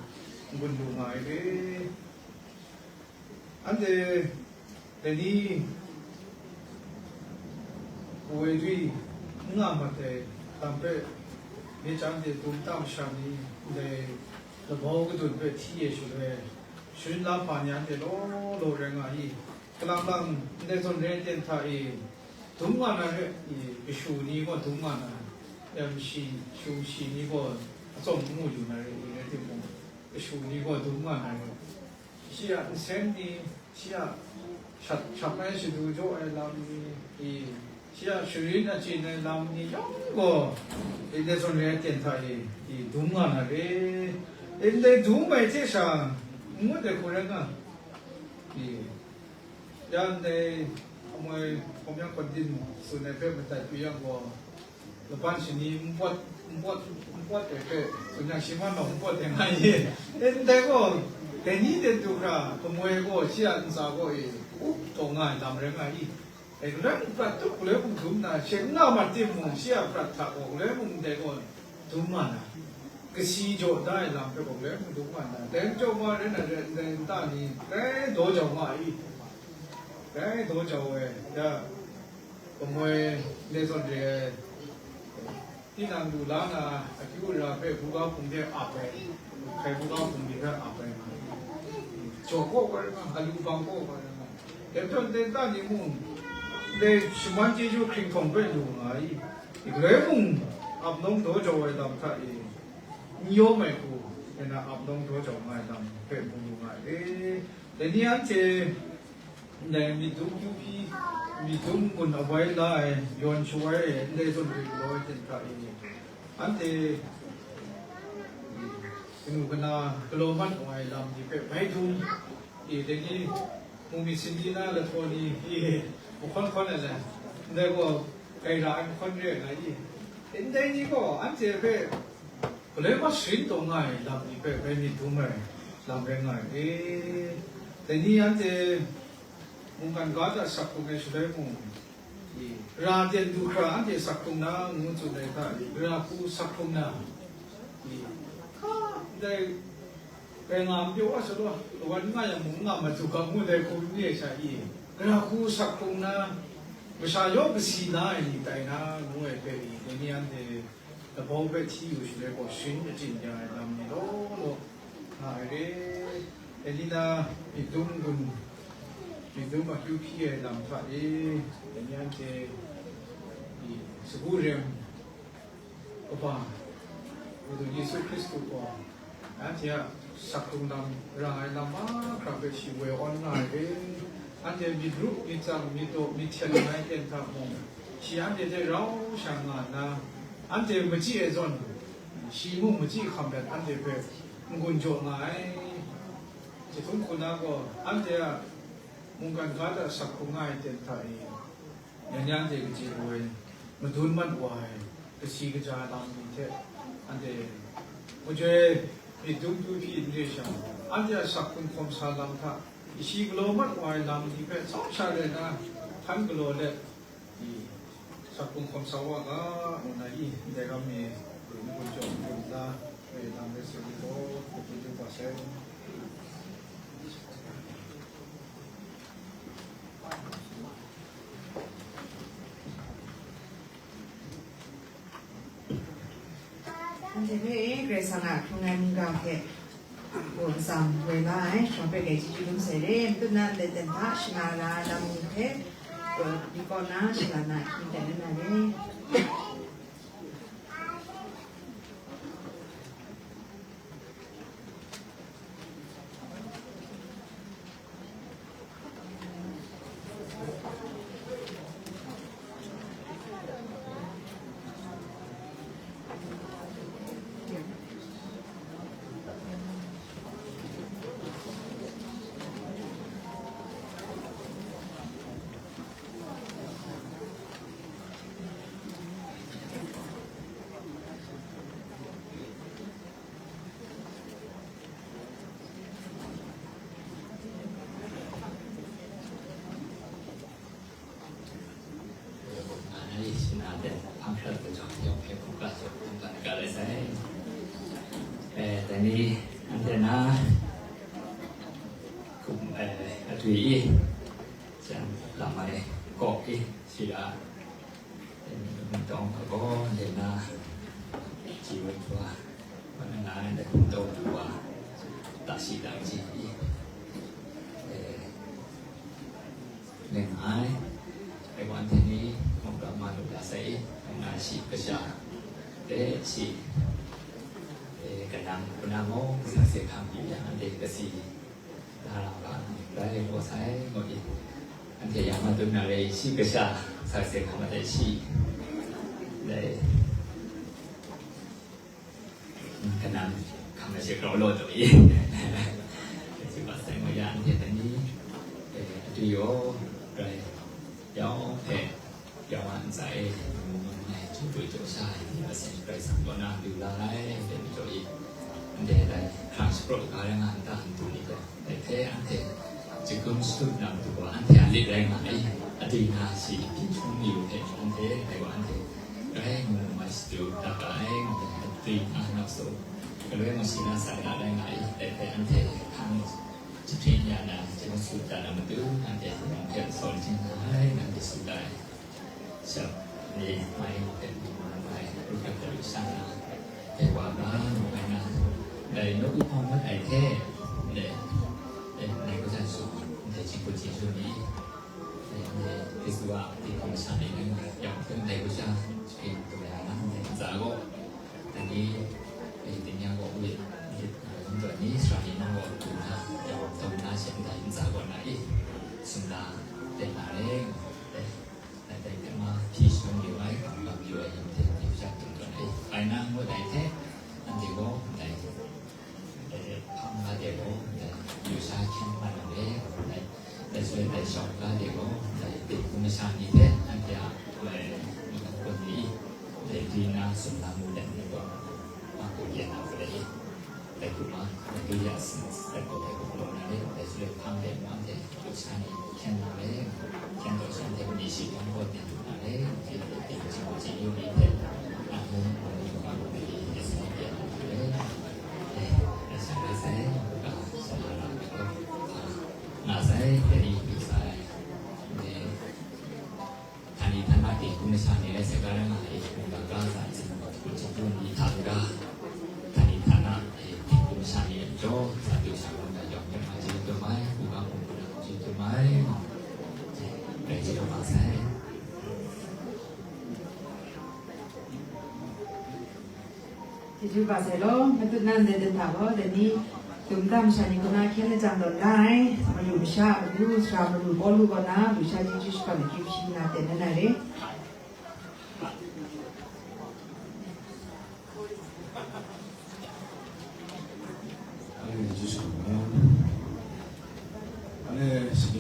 ngun lu ngai de Ande tadi kuedui ngamate tampe ni jamde tumtam shani de the bog to be tie shule shun la panya de lo renga I kalang de son re ten tha I tumma na I shu ni ko tumma na yam shi shu shi ni ko song mu yu na re de mo shu ni ko tumma na 시야 생디 시야 샷샷만 시도 저 알람이 이 시야 슈리나 지는 남니 영고 이제 손에 텐타이 이 동안하래 근데 동마에 제상 뭐데 그래가 이 야데 뭐 보면 건진 손에 배부터 비양 거 반신이 못 때 그냥 심한 못 되나이 근데 그 Teni de tukra tomoe go sia nsa go tonga lam renga I ran prat tu le bu dum na chen na ma ti mu sia prat tha go le mu de go dum ma na ke si jo dai lam pe go le mu dum ma na den jo ma de na de ta ni de do jo ma I de do jo we da tomoe le son de ti nang du la na a ki ra pe bu ga pung de a pe kai bu ga pung de a pe Joko karena alu bangko karena. Tapi tentang ni mung, le semua jeju kring kompet lu ngai. Ikhlas mung abnong dojo ay dam thai. Niyo mai ku, kena abnong dojo ngai dam pe mung ngai. Ni anje, ne midum yupi, midum pun awai lai, yon chuai, le zon ring loi tentai. Ante Inu kena keloman ngai lam di pe mai dum I degi mumi sindina la thoni I bukan la ne go kai ra kon re na I indai ni go anje pe kole ma shin to ngai lam di pe pe ni dum mai lam re ngai ni anje mungkan ga ta sakku ke shule mu I ra den du kra anje sakku na mu chu dai ta ra ku sakku na Dai pengam jo asalo wan nga yang munga ma tu ka mu dai ko ni sa I ra ku sakung na masa yo bsi na I dai na mu e pe ni an de the bo be ti yu shi le ko shin de jin ya nam ni lo na re elina idum ma ku pi e nam fa ni an de I segurem opa Udo Yesu Kristo ko Antia sakung nam rangai lama krabe si we online Ante bidru itang mito mityan ngai enta mong 西安的这绕上啊那，俺这没记着呢，西木没记看的，俺这边工作来，这从คน那个俺这มุ่งการค้าจะสักคงง่ายเต็มไทยอย่างเด็กจีนวยมันทุนมันวายก็ชีกระจายตามนี้เท่อันเดีย我觉得พี่ดูพี่เรียกอันเดียสักคงความสาลังท่าชีกโลมันวายลำที่เป็นสองชาเลยนะทั้งกโลเลยสักคงความสว่างก็ในเด็กก็มีคนจบคนละไปทำได้สิ่งที่เขาเป็นจุดประสงค์ 这边格桑啊，从来没搞过，我上回来，上边给继续弄些嘞，不然在等他是哪啦，咱们去，你讲哪是哪哪，你等哪嘞？ แต่นี้อันเดน่าคุมถุยจะลำไม้กอกอีสิละมันต้องก็เดน่าชีวิตว่าวันนั้นได้คุมโตตัวตัดสินใจหนึ่งไอ้ไอ้วันที่นี้ผมกลับมาดูแลใส่งานชีพกระชากเดชีกันนำคุณน้ำมองเสียคำอยู่อย่างเด็กกษีดาราบ้านได้เรียนรู้ใช้หมดอีกอันที่อยากมาตัวนาเลยชีกระชาใส่เสียคำมาได้ชีได้กันนำคำมาเชื่อเราโลดตัวอีกที่ว่าใส่มาอย่างที่ตอนนี้ที่โย่ไรย้อมเพลย้อมอันใส่ช่วยโจชายที่มาเซ็นไปสังกัดน้ำดูแลเป็นโจอีอันเดียได้ทรานสปอร์ตการงานต่างตัวนี้ก็ได้แค่อันเดียจะกุมสุดนำตัวอันเดียเรียกแรงไหมอดีนาสีที่ชุ่มอยู่เห็นอันเดียในวันเดียแรงมือมาสู่ตาแรงอดีนานักสู้ก็เลยมาสีนาสายอะไรไหมแต่แค่อันเดียทางจิตวิญญาณจะมาสู่ตาดำตื้ออันเดียที่มันเกิดสอนจริงไหมอันเดียสุดได้ชอบนี่ไม่เป็นไม่รู้จักแต่รู้สั้นนะแต่ว่าบ้านไม่นานในนกพองมันไอ้แค่ในก็จะสูงในจิตวิญญาณช่วงนี้ในที่สุดว่าที่ผมสั่งเองอย่างเพิ่งในก็จะเป็นตัวอย่างนั้นในจากก็แต่นี้เป็นติ่งยังก็วิ่งตัวนี้สถานีนั่งก็ถูกนะจะทำหน้าเช่นใดจากก่อนไหนสุดาเป็นอะไรแต่ก็มาที่ชมอยู่ไว้กับอยู่ไอ้ยังที่อยู่จากตรงนี้ไปนั่งว่าได้แท้อันเดียวก็ได้ทำมาเดียวก็ได้อยู่ชาแค่มาหนึ่งได้ช่วยได้สอนก็เดียวก็ได้ติดคุณชาดีแท้อันเดียวเลยมีคนนี้ได้ดีนะสุดามูดันนี่ก็มาคุยกันเอาไปเลยแต่คุณมาได้ยาสิ่งแต่ก็ได้คุณลงนั่นเองได้ช่วยทำได้มาได้อยู่ชานี่แค่นั้นเองแค่ตัวฉันเองดีสิทั้งหมดเนี่ยอะไรที่เป็นสิ่งที่อยู่ในเด็กอันนั้นมันก็เป็นสิ่งที่เลยแต่ฉันได้ใช้ก็สำหรับเราก็น่าใช้แต่ดีดีใช้เนี่ยท่านี้ท่านมาติคุณไม่ใช่เนี่ยเสกอะไรมาอีกคุณก็กล้าใส่จริงคุณจะดูดีทำก็ท่านี้ท่านน่ะคุณไม่ใช่เนี่ยโจ้สาธุชาวันก็ยอมยังมาจริงตัวไหมคุณก็คงจะจริงตัวไหมได้จริงตัวมาใช้ที่จูบาเซโลมันตุนันเดินถามว่าเดี๋ยวนี้ตุ่มดำชานิโกนาเขียนจังโดนได้มาดูชามาดูชามาดูบอลลูกนะดูชาจิจุสกันคิวชีนาเต็นนั่นเลย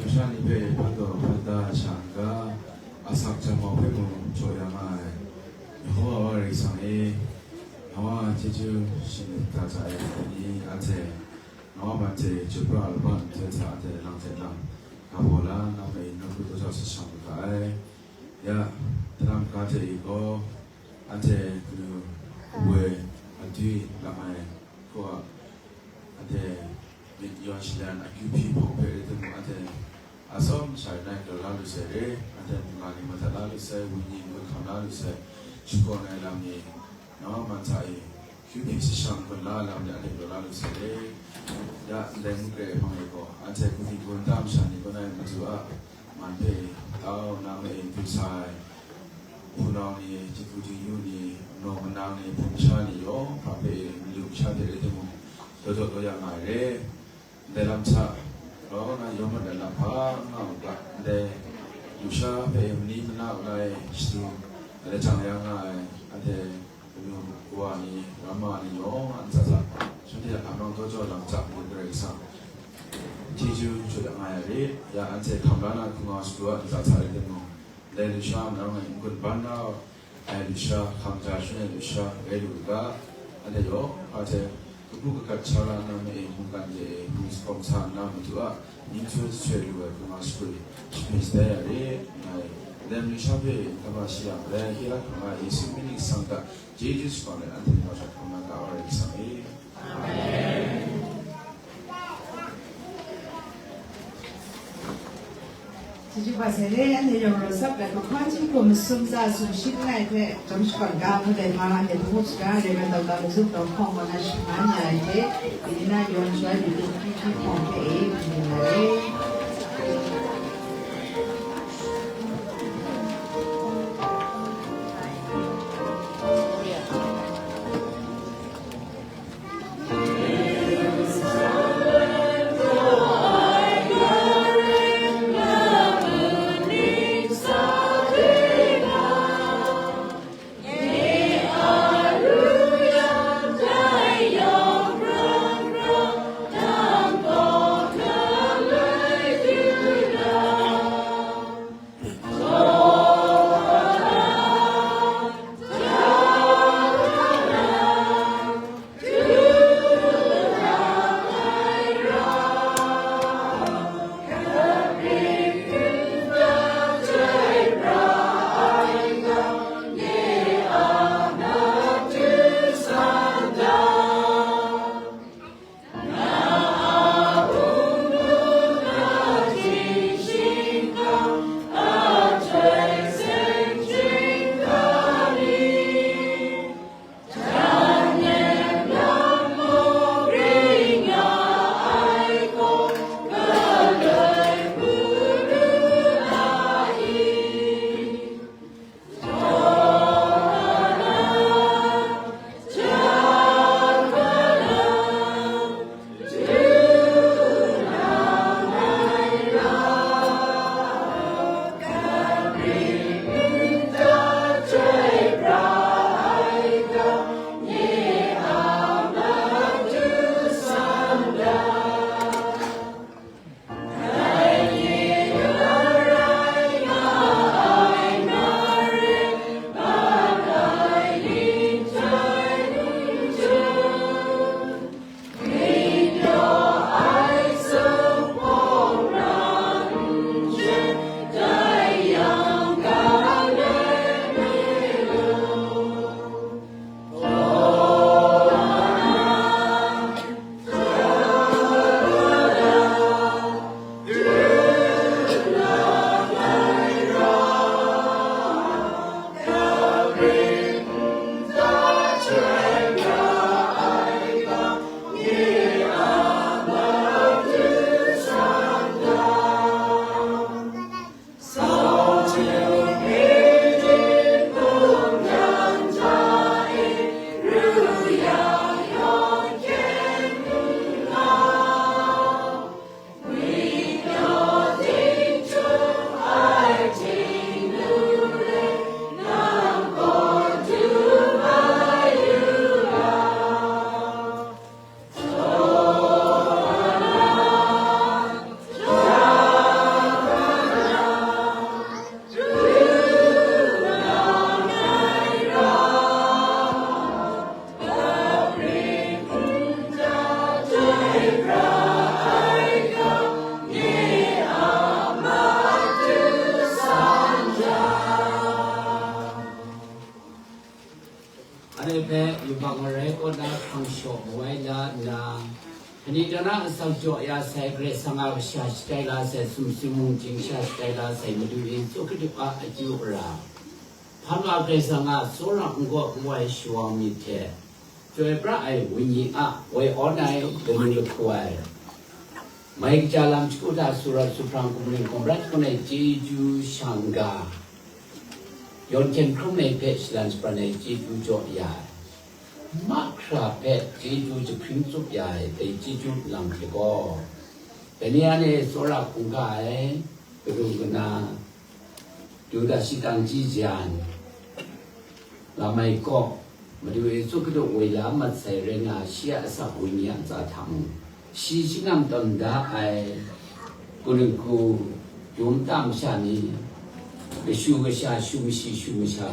유산이 배 파도 판다 샹가 아삭자마 회무 조양아 여호와 이상에 여호와 제주 신다자의 이 아제 여호와한테 주브랄반 제자한테 랑제랑 가보라 남의 있는 것도 샹가에 야 드람 가제 이거 한테 그 왜 뒤 남의 그와 한테 연실한 아큐피 포페를 한테 아섬 잘난 결라루세를 한테 많이 못하라루세 위니 못하라루세 주권의 남이 너만 자이 큐피 시상 걸라람이 안에 결라루세를 야 랭그레 방이고 한테 그디 군담 샤니 거나 맞아 만페 아우 남의 불사이 분하니 지구지 유니 노만나니 풍샤니요 밥에 육샤들이 되고 저도 양아래 내람차 너나 요만달라파 나오가 내 유샤 배우니 나오나의 시도 내 장양아의 한테 우아니 라마니요 안자자 현재 아마 도저 남자 그래서 지주 주량아야리 야 한테 감라나 그마스도 안자자를 되고 내 유샤 나오나 인근 반나 에리샤 감자슈네 유샤 에루가 안돼요 아제 그부가 차라나의 공간에 무스컴사 나무도가 인투스체류가 그마스고 스페이스데리 렘 샤베 가바시아 레 히라카마 이스미닉 상다 제주스콘에 안테나샤 코마가 어리사이 아멘 지주 바세레 안내용으로 섭외고 관심고 숨자 숨쉬는 때 점수관가 무대 말하게 도스가 레벨다가 습도 펑거나 시간이야게 이나 연주할 비도 피피 펑게 이나래 你这那个烧脚呀，晒个上啊下晒啦，晒什么景下晒啦，晒么东西，做个的话就不啦。他那个上啊，所让我也希望明天，最不爱为你啊，为安奈的那个快。每个家人出大苏拉苏fran古人公，然后呢，记住香港，用天空呢拍起来是把呢记住脚呀。มักครับเพจจีจูจะพิมพ์สุดใหญ่แต่จีจูหลังเก็แต่เนี้ยเนี่ยสำหรับคุณกายไปดูกันนะดูแต่สิตังจีจานเราไม่ก็มาดูสุขดูเวลามาใส่เรื่องอาเชียสักวิญญาณจะทำชีชิงามตันดาไอกูนึกกูยมตามชานี้ไปชูกชาชูมิชูชา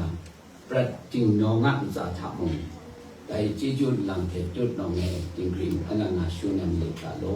ประติงน้องอ่ะจะทำtại chỉ chút làm thế chút nó nghe tiếng kêu anh là ngã xuống nằm lệ cả lô.